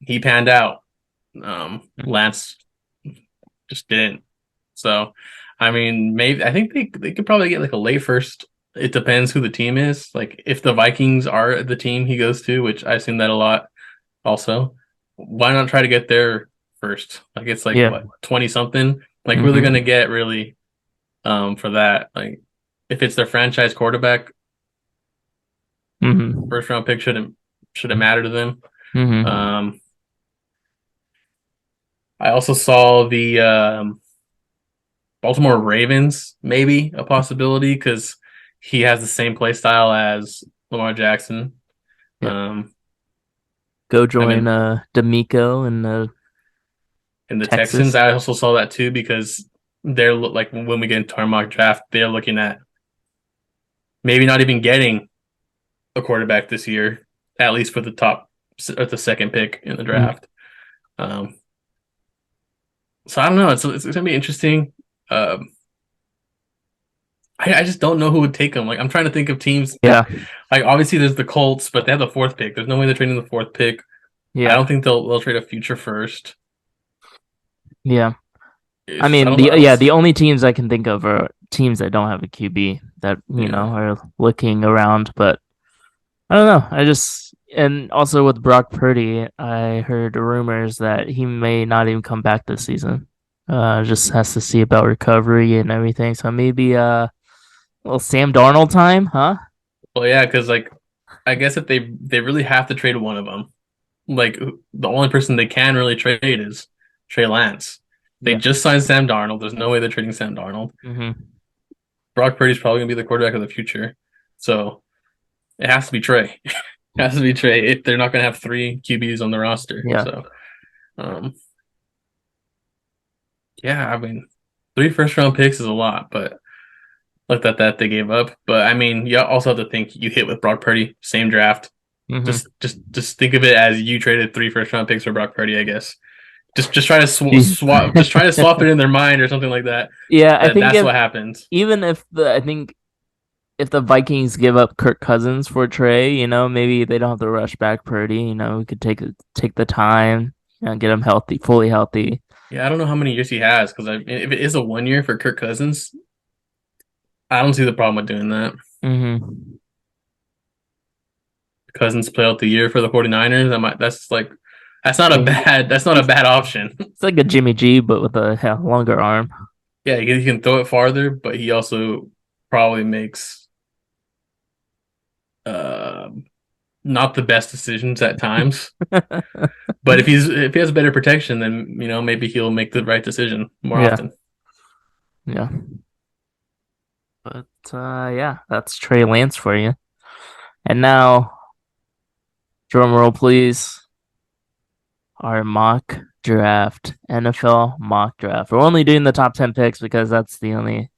he panned out. Lance just didn't. So, I mean, maybe I think they could probably get like a late first. It depends who the team is. Like if the Vikings are the team he goes to, which I've seen that a lot also, why not try to get there first? Like it's like yeah. what 20 something? Like who are they gonna Mm-hmm. get really for that? Like if it's their franchise quarterback, Mm-hmm. first round pick shouldn't matter to them. Mm-hmm. Um I also saw the Baltimore Ravens, maybe a possibility because he has the same play style as Lamar Jackson. Yep. Um, Go I join mean, D'Amico in in the Texans, Texas. I also saw that too because they're like when we get into our mock draft, they're looking at maybe not even getting a quarterback this year, at least for the top or the second pick in the Mm. draft. Um, so I don't know. It's gonna be interesting. Um, I just don't know who would take him. Like I'm trying to think of teams Yeah. that like obviously there's the Colts, but they have the fourth pick. There's no way they're trading the fourth pick. I don't Yeah. think they'll trade a future first. Yeah. I If I mean, don't know, the I yeah, don't. the only teams I can think of are teams that don't have a QB that, Yeah. are looking around, but I don't know. And also with Brock Purdy, I heard rumors that he may not even come back this season. Just has to see about recovery and everything. So maybe little Sam Darnold time, huh? Well, yeah, because like I guess if they really have to trade one of them, like the only person they can really trade is Trey Lance. They Yeah. just signed Sam Darnold. There's no way they're trading Sam Darnold. Mm-hmm. Brock Purdy's probably gonna be the quarterback of the future, so it has to be Trey. It has to be Trey if they're not gonna have three QBs on the roster. Yeah. So, um, yeah, I mean, three first round picks is a lot, but looked at that they gave up. But I mean, you also have to think you hit with Brock Purdy, same draft. Mm-hmm. Just think of it as you traded three first round picks for Brock Purdy, I guess. Just try to Jeez. swap, just try to swap it in their mind or something like that. Yeah, I think That's if what happens. even if the I think if the Vikings give up Kirk Cousins for Trey, maybe they don't have to rush back Purdy. We could take the time, get him healthy, fully healthy. Yeah, I don't know how many years he has because if it is a 1 year for Kirk Cousins, I don't see the problem with doing that. Mm-hmm. Cousins play out the year for the 49ers. That's like Yeah, that's not a he's bad option. it's like a Jimmy G, but with a longer arm. Yeah, he can throw it farther, but he also probably makes uh, not the best decisions at times. But if he has better protection, then maybe he'll make the right decision more Yeah, often. yeah. But yeah, that's Trey Lance for you. And now, drum roll, please. Our mock draft, NFL mock draft. We're only doing the top 10 picks because that's the only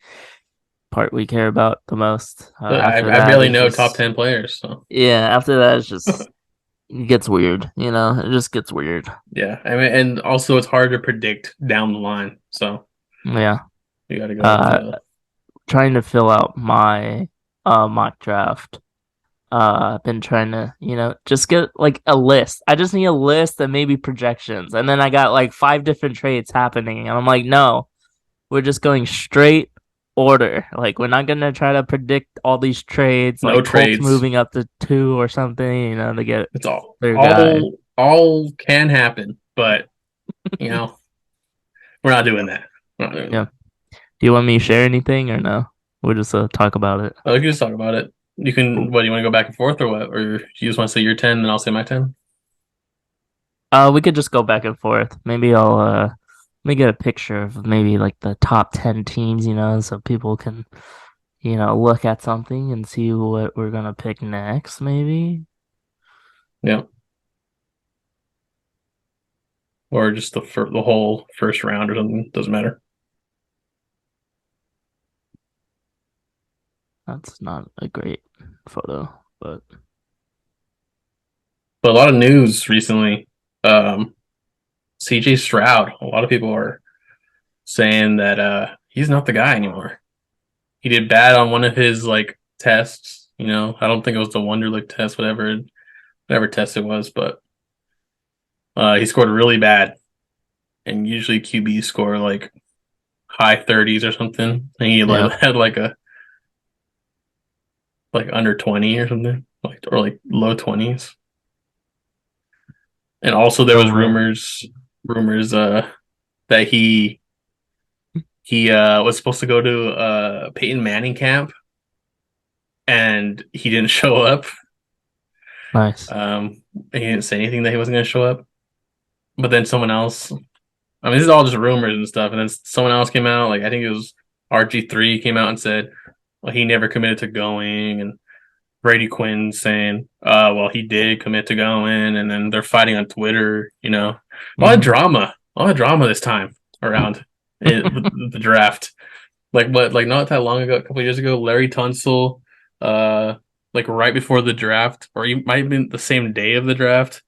part we care about the most. But After I that, barely it's know top just 10 players, so yeah. After that, it's just it gets weird. It just gets weird. yeah. I mean, and also it's hard to predict down the line. So Yeah. You got to go with Uh, Trying to fill out my mock draft. I've been trying to, just get like a list. I just need a list and maybe projections. And then I got like five different trades happening. And I'm like, no, we're just going straight order. Like we're not gonna try to predict all these trades, no like Colts trades. moving up to two or something, to get It's all their guy. all all can happen, but you know we're not doing that. We're not doing Yeah. that. Do you want me to share anything or no? We'll just talk about it. We can just talk about it. You can. Cool. What, you want to go back and forth or what? Or you just want to say your 10 and I'll say my 10? We could just go back and forth. Maybe I'll let me get a picture of maybe like the top 10 teams, so people can, look at something and see what we're gonna pick next, maybe. Yeah. Or just the whole first round or something. Doesn't matter. That's not a great photo, but But a lot of news recently. Um, CJ Stroud. A lot of people are saying that he's not the guy anymore. He did bad on one of his like tests. I don't think it was the Wonderlic test, whatever test it was, but he scored really bad. And usually QB score like high 30s or something. And he yeah. like had like under 20 or something, like low 20s. And also there Oh was man. rumors that he was supposed to go to Peyton Manning camp and he didn't show up. Nice. He didn't say anything that he wasn't going to show up. But then someone else, I mean, this is all just rumors and stuff. And then someone else came out, like I think it was RG3 came out and said, well, he never committed to going. And Brady Quinn saying, well, he did commit to going. And then they're fighting on Twitter, Hmm. a lot of drama this time around the draft. Like what, like not that long ago, a couple of years ago, Larry Tunsil, uh, like right before the draft, or he might have been the same day of the draft.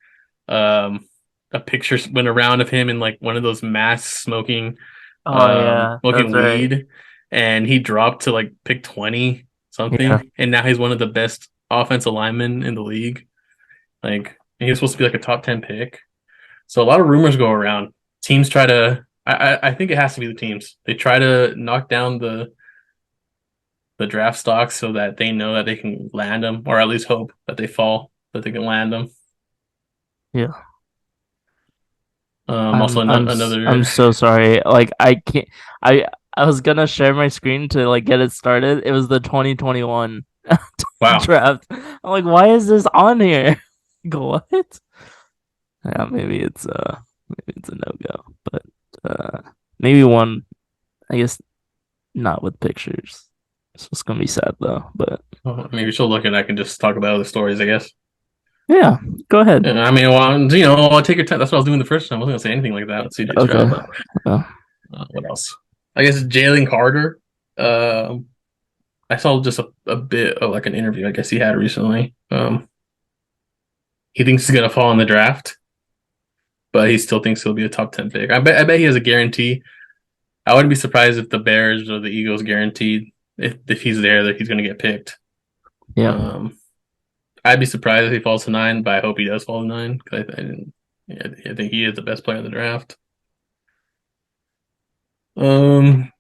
Um, a picture went around of him in like one of those masks Oh yeah, that's smoking right. weed, and he dropped to like pick 20 Yeah. something, and now he's one of the best offensive linemen in the league. Like he was supposed to be like a top 10 pick. So a lot of rumors go around. Teams try to. I think it has to be the teams. They try to knock down the draft stocks so that they know that they can land them, or at least hope that they fall, that they can land them. Yeah. Also, I'm another. so sorry. Like I can't I was gonna share my screen to like get it started. It was the 2021 Wow. draft. I'm like, why is this on here? Go what? Yeah, maybe it's a no go. But maybe one, I guess not with pictures. So it's gonna be sad though. But I mean, if you're still looking, I can just talk about other stories, I guess. yeah, go ahead. Yeah, I mean, well, I'll take your time. That's what I was doing the first time. I wasn't gonna say anything like that with CJ Okay. Stroud, but Uh, what else? I guess Jalen Carter. Um, I saw just a bit of like an interview. I guess he had recently. He thinks he's gonna fall in the draft, but he still thinks he'll be a top 10 pick. I bet he has a guarantee. I wouldn't be surprised if the Bears or the Eagles guaranteed if he's there that he's gonna get picked. yeah. Um, I'd be surprised if he falls to 9, but I hope he does fall to 9 because yeah, I think he is the best player in the draft. Um,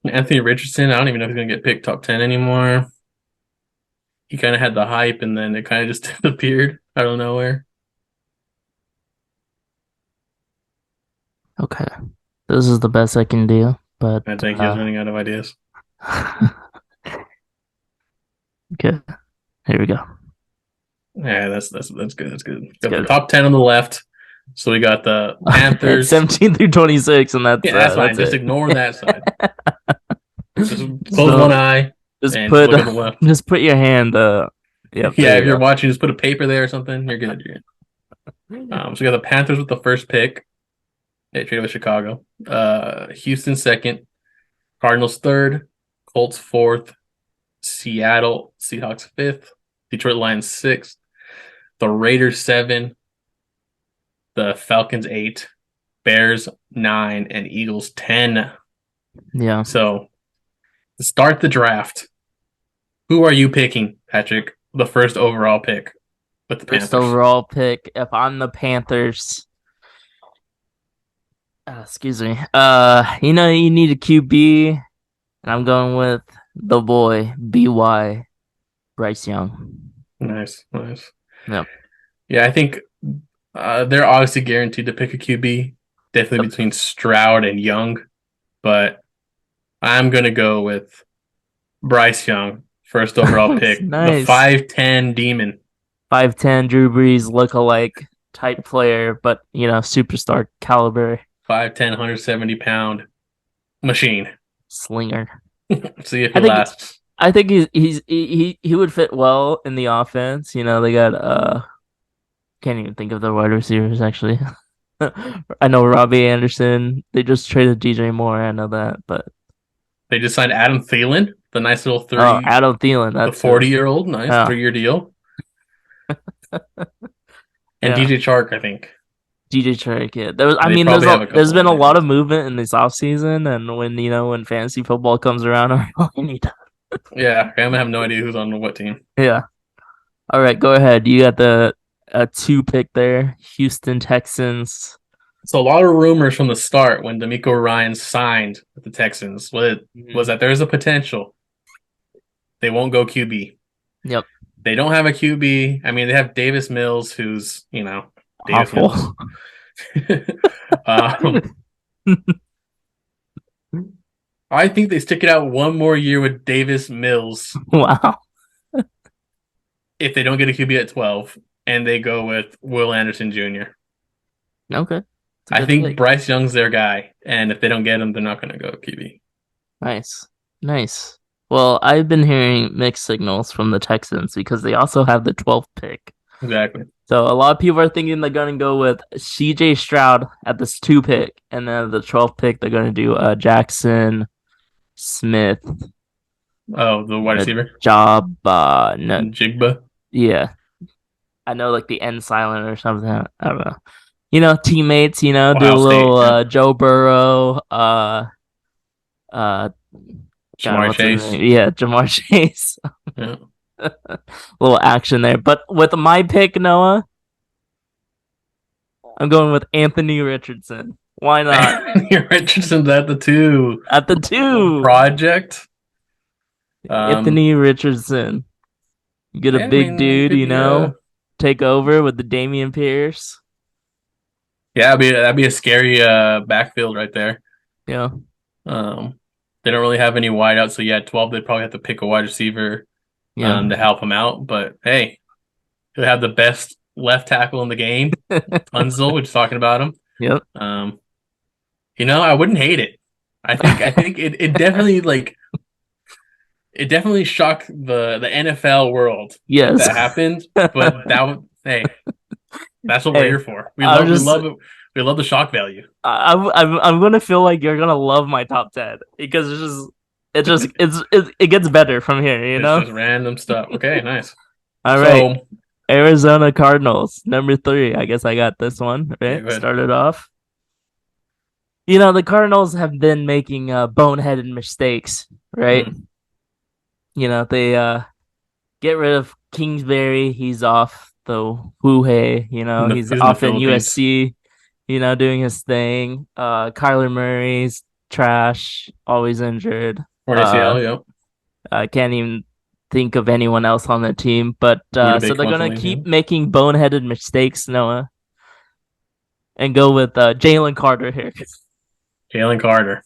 Anthony Richardson, I don't even know if he's gonna get picked top 10 anymore. He kind of had the hype and then it kind of just disappeared out of nowhere. Okay. This is the best I can do. But I think he was running out of ideas. okay, here we go. Yeah, that's good. That's good. Let's Got the get it. top 10 on the left. So we got the It's Panthers. 17 through 26, and Yeah, that's fine. that's Just it. ignore that side. Just close one So eye just and just put look at the left. just put your hand. Yep, Yeah, there if you you're go. watching, just put a paper there or something. You're good. You're good. So we got the Panthers with the first pick. They traded with Chicago. Houston second. Cardinals third. Colts fourth. Seattle Seahawks fifth. Detroit Lions sixth. The Raiders seven. The Falcons eight. Bears 9 and Eagles 10. Yeah. So to start the draft, who are you picking, Patrick? The first overall pick with the First Panthers. overall pick. If I'm the Panthers, excuse me. You need a QB, and I'm going with the boy BY Bryce Young. Nice, nice. Yep. Yeah, I think they're obviously guaranteed to pick a QB, definitely Yep. between Stroud and Young, but I'm gonna go with Bryce Young, first overall Nice, pick, the nice. 5'10 demon. 5'10 Drew Brees look-alike type player, but superstar caliber 5'10", 170 pound machine. slinger. See if he I think lasts. I think he would fit well in the offense. They got can't even think of the wide receivers actually. I know Robbie Anderson. They just traded DJ Moore. I know that, but They just signed Adam Thielen, the nice little oh, 30, Adam Thielen. the That's who. 40-year-old, nice Yeah, 3-year deal. And yeah. DJ Chark, I think. DJ Chark. Yeah, there was. I They mean, probably have a there's couple been on a lot of hand. movement in this offseason, and when fantasy football comes around, I really need to. Yeah, I have no idea who's on what team. Yeah. All right, go ahead. You got the two pick there. Houston Texans. So a lot of rumors from the start when D'Amico Ryan signed with the Texans was Mhm. that there's a potential they won't go QB. Yep. They don't have a QB. I mean, they have Davis Mills, who's Davis Awful. Mills. um, I think they stick it out one more year with Davis Mills Wow. if they don't get a QB at 12, and they go with Will Anderson Jr. Okay. It's a I good think pick. Bryce Young's their guy, and if they don't get him, they're not going to go QB. Nice. Nice. Well, I've been hearing mixed signals from the Texans because they also have the 12th pick. Exactly. So a lot of people are thinking they're going to go with CJ Stroud at this 2 pick, and then the 12th pick they're going to do Jackson Smith, Oh, the wide receiver, job. No, Jigba, yeah, I know like the end silent or something. I don't know. Teammates. Do Ohio a State, little yeah. Joe Burrow. Uh, God, Jamar what's his Chase, name? Yeah, Jamar Chase. yeah. Little action there. But with my pick, Noah, I'm going with Anthony Richardson. Why not? Richardson's at the 2. At the Little 2, project. Um, Anthony Richardson. You get a yeah, I big mean, it dude, could be a take over with the Damian Pierce. yeah, that'd be a scary backfield right there. Yeah, Um, they don't really have any wideouts, so yeah, 12 they probably have to pick a wide receiver yeah. to help him out. But hey, he'll have the best left tackle in the game. Tunzel, we're just talking about him. Yep. Um, I wouldn't hate it. I think it definitely it definitely shocked the NFL world if Yes. that happened. But hey, that's what we're Hey, here for. We I'm love we just love it. We love the shock value. I'm gonna feel like you're gonna love my top 10 because it gets better from here, It's just random stuff. Okay, nice. All right, So Arizona Cardinals, number 3. I guess I got this one yeah, right. go ahead. Started off. The Cardinals have been making boneheaded mistakes, right? Hmm. They get rid of Kingsbury. He's off the Wuhei. He's He's in the off in Philippines. USC. Doing his thing. Kyler Murray's trash, always injured. Or Uh, ACL, yep. I can't even think of anyone else on the team. But so Rutabaga they're gonna Clemson, keep yeah. making boneheaded mistakes, Noah, and go with Jalen Carter here. Jalen Carter.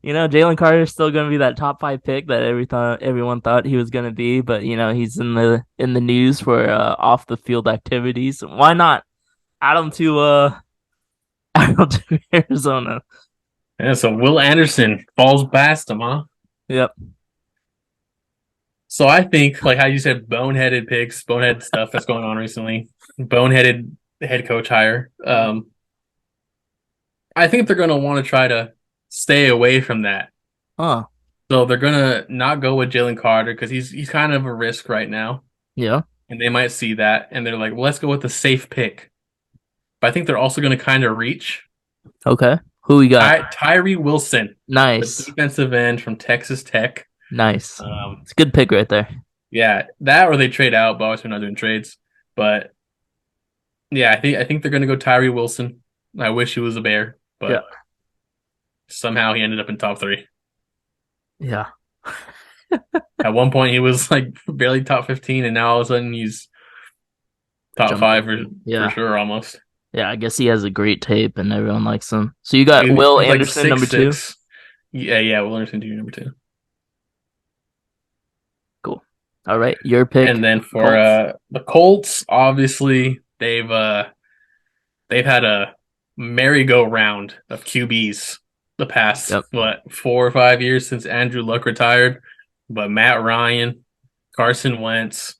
Jalen Carter is still going to be that top 5 pick that everyone thought he was going to be, but he's in the news for off the field activities. Why not add him to add him to Arizona? Yeah, so Will Anderson falls past him, huh? Yep. So I think, like how you said, boneheaded picks, bonehead stuff that's going on recently, boneheaded head coach hire. I think they're going to want to try to stay away from that. Huh. So they're going to not go with Jalen Carter because he's kind of a risk right now, Yeah. and they might see that, and they're like, well, let's go with the safe pick. But I think they're also going to kind of reach. Okay. Who we got? Tyree Wilson, the Nice. defensive end from Texas Tech. Nice. Um, It's a good pick right there. yeah, that or they trade out, but obviously we're not doing trades. But yeah, I think they're gonna go Tyree Wilson. I wish he was a Bear, Yeah. but somehow he ended up in top three. Yeah. At one point, he was like barely top 15, and now all of a sudden he's top Jumped five up. for Yeah. sure, almost. Yeah, I guess he has a great tape and everyone likes him. So you got Will He's like Anderson, six number two. six. Yeah, yeah. Will Anderson, number two. Cool. All right. Your pick. And then for Colts. the Colts, obviously they've had a merry-go-round of QBs the past Yep. 4 or 5 years since Andrew Luck retired. But Matt Ryan, Carson Wentz,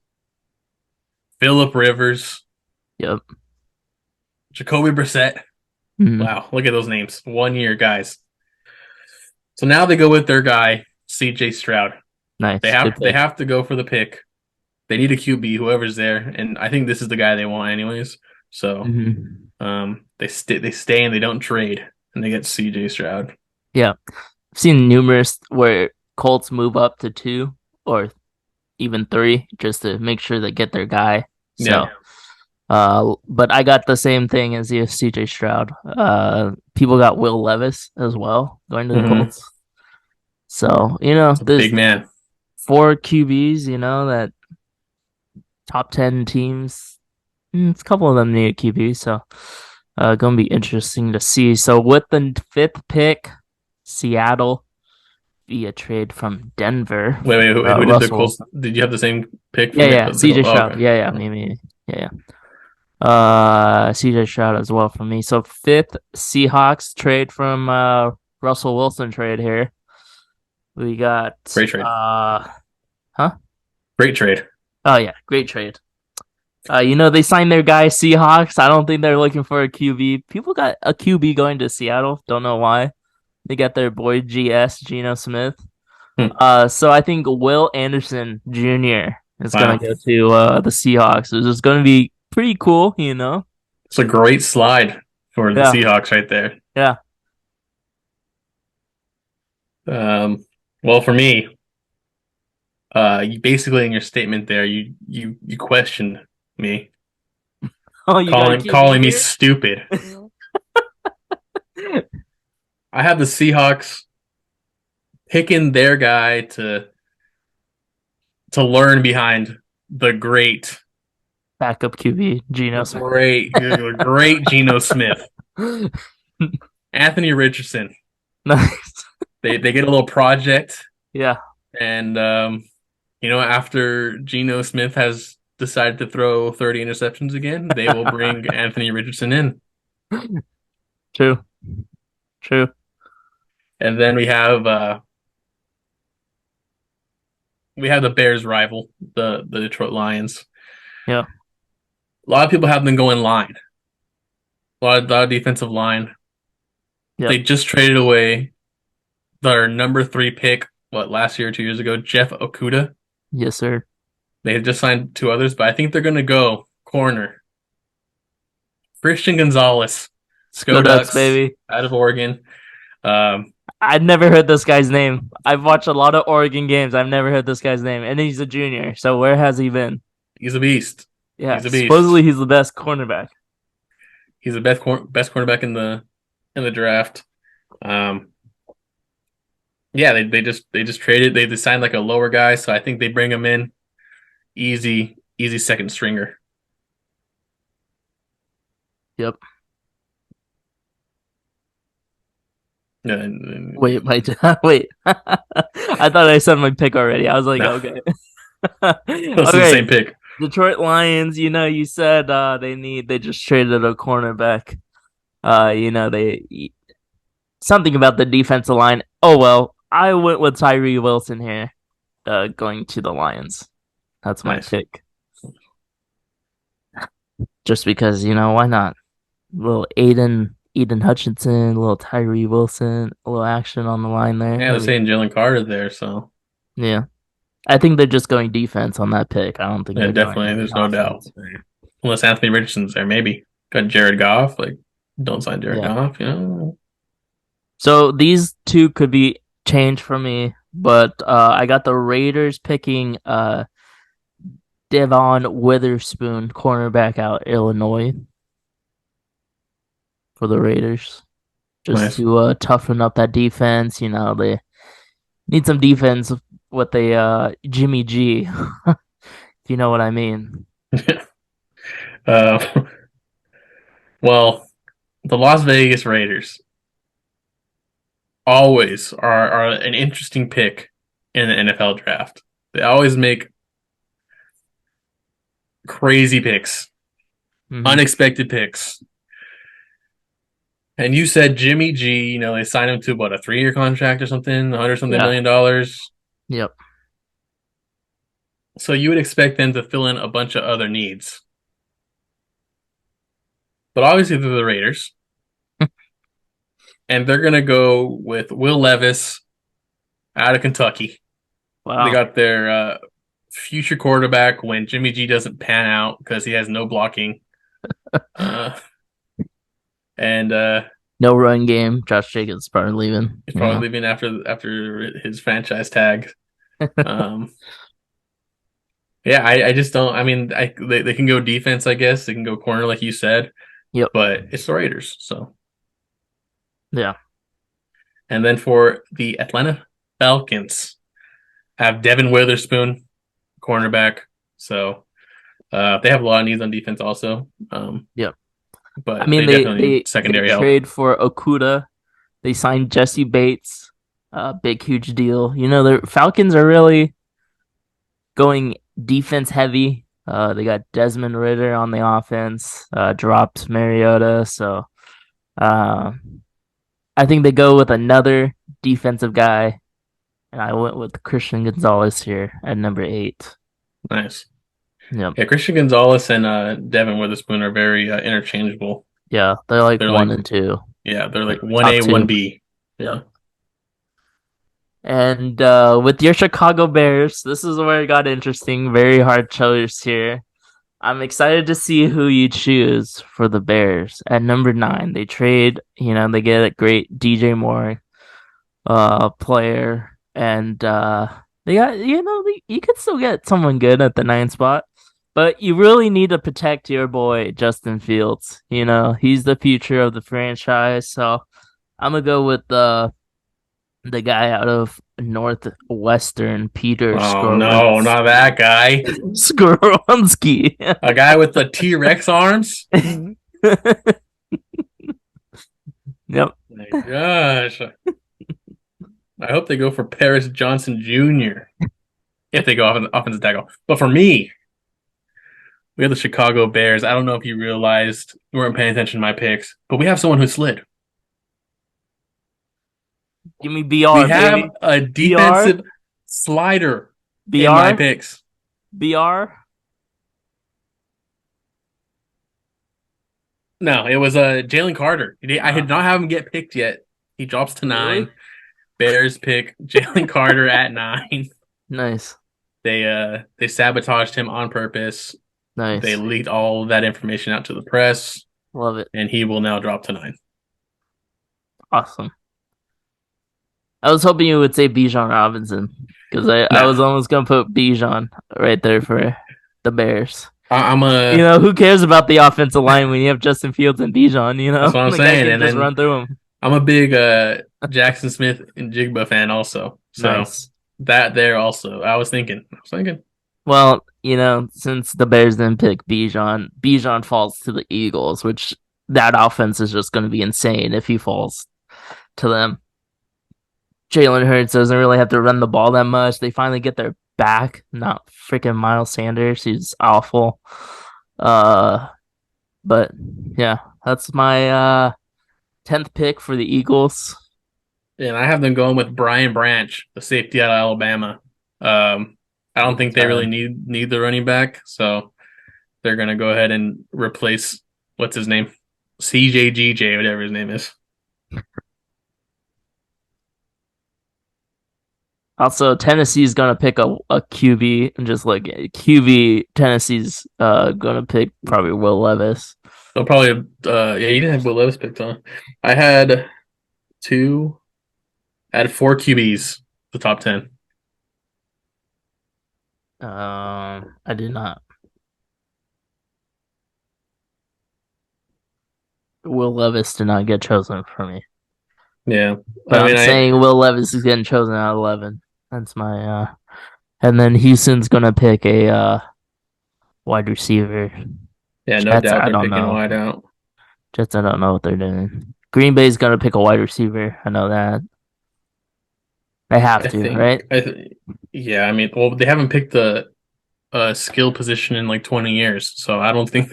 Phillip Rivers, Yep. Jacoby Brissett. Mhm. Wow, look at those names. 1 year guys. So now they go with their guy, CJ Stroud. They Nice. Good have they pick. have to go for the pick. They need a QB, whoever's there, and I think this is the guy they want anyways. So Mhm. they stay and they don't trade, and they get CJ Stroud. Yeah. I've seen numerous where Colts move up to two or even three just to make sure they get their guy. Yeah. So, but I got the same thing as you, CJ Stroud. People got Will Levis as well going to the Mm-hmm. Colts. So, you know, It's a there's big man. four QBs, you know, that top 10 teams, a couple of them need a QB. So, going to be interesting to see. So, with the fifth pick, Seattle via trade from Denver, Wait, who did the Russell Colts? Wilson. Did you have the same pick Yeah, from yeah, the CJ Colts? Oh, Stroud. okay. Yeah, yeah, Oh. me, yeah, yeah. CJ Stroud as well for me. So fifth Seahawks trade from Russell Wilson trade here. We got Great trade. huh? Great trade. Oh yeah, great trade. You know they signed their guy Seahawks. I don't think they're looking for a QB. People got a QB going to Seattle. Don't know why. They got their boy Geno Smith. Hmm. So I think Will Anderson Jr. is gonna Wow. go to the Seahawks. This is gonna be pretty cool, you know. It's a great slide for the Yeah, Seahawks right there. yeah. Um, well, for me, you basically in your statement there, you questioned me, Oh, you got a QB calling me here? stupid. I have the Seahawks picking their guy to learn behind the Backup QB, Geno Smith. great Geno Smith, Anthony Richardson. Nice. They get a little project, Yeah, and after Geno Smith has decided to throw 30 interceptions again, they will bring Anthony Richardson in. true, true. And then we have the Bears rival, the Detroit Lions. Yeah, A lot of people have them going line. A lot of defensive line. yep. They just traded away their number 3 pick, last year or 2 years ago, Jeff Okuda. Yes, sir. They had just signed 2 others, but I think they're gonna go corner. Christian Gonzalez, Go Go Ducks, Ducks, baby. out of Oregon. Um, I've never heard this guy's name. I've watched a lot of Oregon games. I've never heard this guy's name, and he's a junior. So where has he been? he's a beast. Yeah, He's a beast. supposedly he's the best cornerback. He's the best cornerback in the draft. Um, yeah, they just traded. They signed like a lower guy, so I think they bring him in. Easy second stringer. Yep. And Wait, wait, wait. I thought I said my pick already. I was like, no, okay. this is the Okay, same pick. Detroit Lions, you know, you said they just traded a cornerback. You know, they something about the defensive line. Oh well, I went with Tyree Wilson here, going to the Lions. That's my Nice. pick. Just because, you know, why not? Little Aiden Hutchinson, little Tyree Wilson, a little action on the line there. Yeah, they're saying Jalen Carter there, so Yeah. I think they're just going defense on that pick. I don't think yeah, they're going definitely. any There's no doubt. offense. Unless Anthony Richardson's there, maybe got Jared Goff. Like, don't sign Jared Yeah. Goff. So these two could be changed for me, but I got the Raiders picking Devon Witherspoon, cornerback out Illinois for the Raiders, just Nice. to toughen up that defense. They need some defense with a Jimmy G, if you know what I mean. uh, well, the Las Vegas Raiders always are an interesting pick in the NFL draft. They always make crazy picks, Hmm. unexpected picks. And you said Jimmy G, they signed him to what, a 3 year contract or something, 100 something Yeah. million dollars. Yep. So you would expect them to fill in a bunch of other needs. But obviously they're the Raiders. And they're gonna go with Will Levis out of Kentucky. They Wow. got their future quarterback when Jimmy G doesn't pan out because he has no blocking. Uh, and No run game. Josh Jacobs probably leaving. he's probably leaving after his franchise tag. Um, yeah, I just don't. I mean, they can go defense, I guess. They can go corner, like you said, Yep. but it's the Raiders. So, Yeah. and then for the Atlanta Falcons, have Devin Witherspoon, cornerback. So they have a lot of needs on defense also. Yep. I But mean, they they definitely need they they secondary help. trade for Okuda. They signed Jesse Bates. Big huge deal. The Falcons are really going defense heavy. They got Desmond Ritter on the offense. Dropped Mariota, so uh, I think they go with another defensive guy, and I went with Christian Gonzalez here at number 8. Nice. Yep. Yeah, Christian Gonzalez and Devin Witherspoon are very interchangeable. Yeah, they're like They're one like, and two, yeah, they're like like one top A, one two. B. Yep. Yeah. And with your Chicago Bears, this is where it got interesting. Very hard choice here. I'm excited to see who you choose for the Bears at number 9. They trade, they get a great DJ Moore player, and they got, you could still get someone good at the 9 spot, but you really need to protect your boy Justin Fields. He's the future of the franchise, so I'm gonna go with the guy out of Northwestern, Peter Oh no, not that guy. Skoronsky. A guy with the T Rex arms. Yep. My gosh. I hope they go for Paris Johnson Jr. if they go off an offensive tackle. But for me, we have the Chicago Bears. I don't know if you realized you weren't paying attention to my picks, but we have someone who slid. Give me We BR, have baby. a BR, defensive slider in my BR, picks. BR. No, it was Jalen Carter. I Uh, did not have him get picked yet. He drops to really? 9. Bears pick Jalen Carter at 9. Nice. They sabotaged him on purpose. They Nice. leaked all that information out to the press, Love it. and he will now drop to 9. Awesome. I was hoping you would say Bijan Robinson because I Nah, was almost going to put Bijan right there for the Bears. I'm a. Who cares about the offensive line when you have Justin Fields and Bijan? That's what I'm The guy saying. can And just then run through him. I'm a big Jackson Smith and Jigba fan also. So Nice. that there also. I was thinking. Well, since the Bears didn't pick Bijan falls to the Eagles, which that offense is just going to be insane if he falls to them. Jalen Hurts doesn't really have to run the ball that much. They finally get their back, not freaking Miles Sanders. He's awful. Uh, but yeah, that's my 10th pick for the Eagles. And I have them going with Brian Branch, the safety out of Alabama. I don't think they really Time. need the running back, so they're gonna go ahead and replace what's his name, CJGJ, whatever his name is. Also, Tennessee's gonna pick a QB and just like QB. Tennessee's gonna pick probably Will Levis. They'll probably yeah, you didn't have Will Levis picked on. I had two, add four QBs, the top 10. I did not. Will Levis did not get chosen for me, Yeah. but I I'm mean, saying Will Levis is getting chosen out of 11. That's my. And then Houston's gonna pick a wide receiver. yeah, no Jets, doubt I they're don't picking know. wide out. Jets, I don't know what they're doing. Green Bay's gonna pick a wide receiver. I know that. They have to, right? Yeah, I mean, well, they haven't picked the skill position in like 20 years, so I don't think,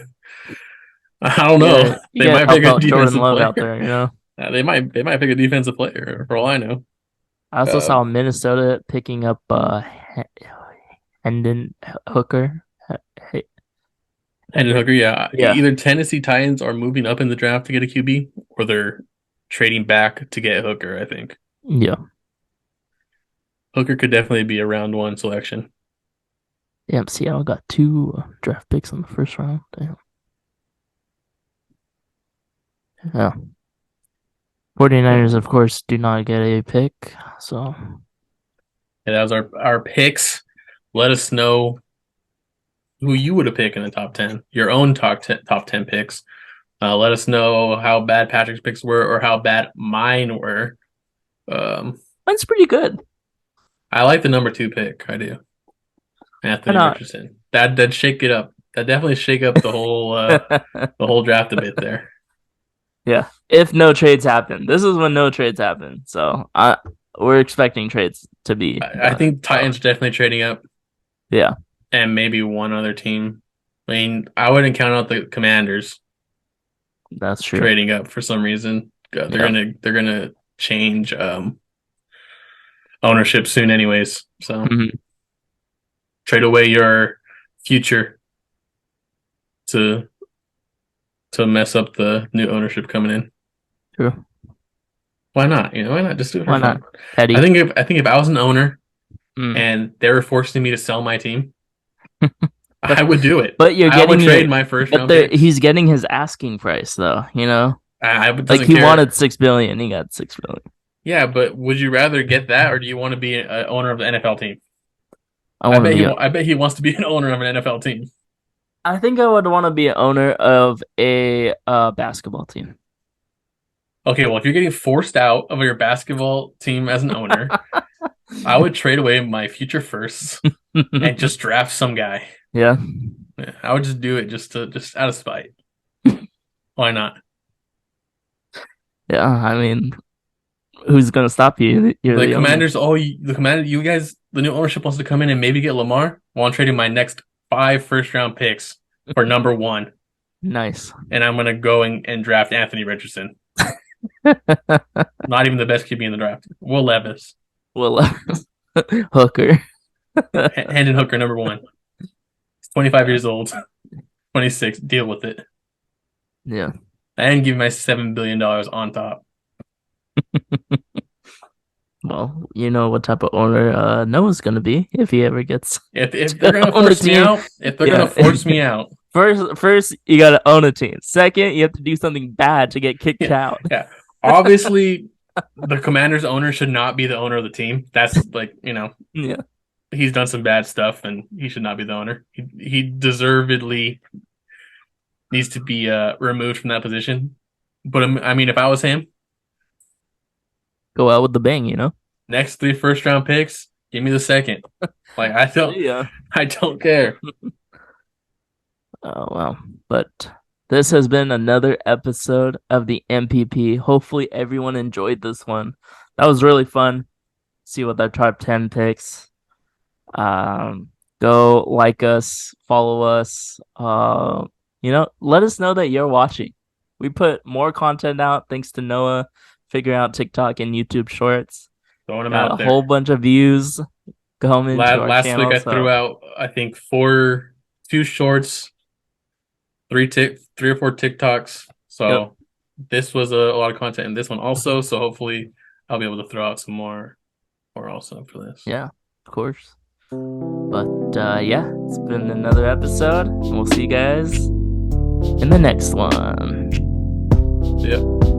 I don't know. You They gotta might pick help a out Jordan defensive Love out player. there, you know. They might pick a defensive player for all I know. I also saw Um, Minnesota picking up Hendon Hooker. Hey, Hendon Hooker, yeah, yeah, either Tennessee Titans are moving up in the draft to get a QB, or they're trading back to get Hooker. I think yeah, Hooker could definitely be a round one selection. yeah. Seattle got two draft picks in the first round. Damn. Yeah. 49ers, of course, do not get a pick. So, And that was our picks. Let us know who you would have picked in the top 10, your own top 10 picks. Let us know how bad Patrick's picks were or how bad mine were. Um, mine's pretty good. I like the number two pick. I do. Why Anthony not? Richardson. That shake it up. That definitely shake up the whole draft a bit there. Yeah. If no trades happen, this is when no trades happen. So, we're expecting trades to be I done. think So, Titans definitely trading up yeah, and maybe one other team. I mean, I wouldn't count out the Commanders that's true. trading up for some reason. Yeah. They're gonna change ownership soon, anyways. So Mhm. trade away your future to mess up the new ownership coming in. True. Why not? Why not? Just do it for Why not? fun. I Petty. think if I was an owner Mm. and they were forcing me to sell my team, But I would do it. but you're I would getting trade my first round picks. he's getting his asking price though, you know? I Like doesn't he wanted care. 6 billion, he got 6 billion. Yeah, but would you rather get that, or do you want to be an owner of the NFL team? I want to be I bet he wants to be an owner of an NFL team. I think I would want to be an owner of a basketball team. Okay, well, if you're getting forced out of your basketball team as an owner, I would trade away my future firsts and just draft some guy. Yeah. Yeah, I would just do it just out of spite. Why not? Yeah, I mean, who's gonna stop you? You're The the owner. Commanders, you guys, the new ownership wants to come in and maybe get Lamar while I'm trading my next 5 first round picks for number one, Nice. and I'm gonna go and draft Anthony Richardson. Not even the best QB in the draft. Will Levis, Well, Hooker. Hendon Hooker, number one. He's 25 years old, 26. Deal with it, Yeah. and give my $7 billion on top. Well, you know what type of owner Noah's gonna be if he ever gets If they're to gonna own a force me team. out, if they're gonna Yeah. force me out, First you gotta own a team. Second, you have to do something bad to get kicked yeah, out. yeah. Obviously, the Commanders owner should not be the owner of the team. That's like Yeah. he's done some bad stuff, and he should not be the owner. He deservedly needs to be removed from that position. But I mean, if I was him, Go out with the bang, you know? next 3 first round picks, give me the second. Like I don't, Yeah. I don't care. Oh well. But this has been another episode of the MPP. Hopefully everyone enjoyed this one. That was really fun. See what their top 10 picks. Go like us, follow us. Let us know that you're watching. We put more content out thanks to Noah figuring out TikTok and YouTube Shorts. Throwing them Got a out whole there. bunch of views coming to our Last week channel. I threw So out I think two shorts, three or four TikToks. yep, So this was a lot of content in this one also. So hopefully I'll be able to throw out some more also for this. yeah, of course. But yeah, it's been another episode. And we'll see you guys in the next one. Yeah.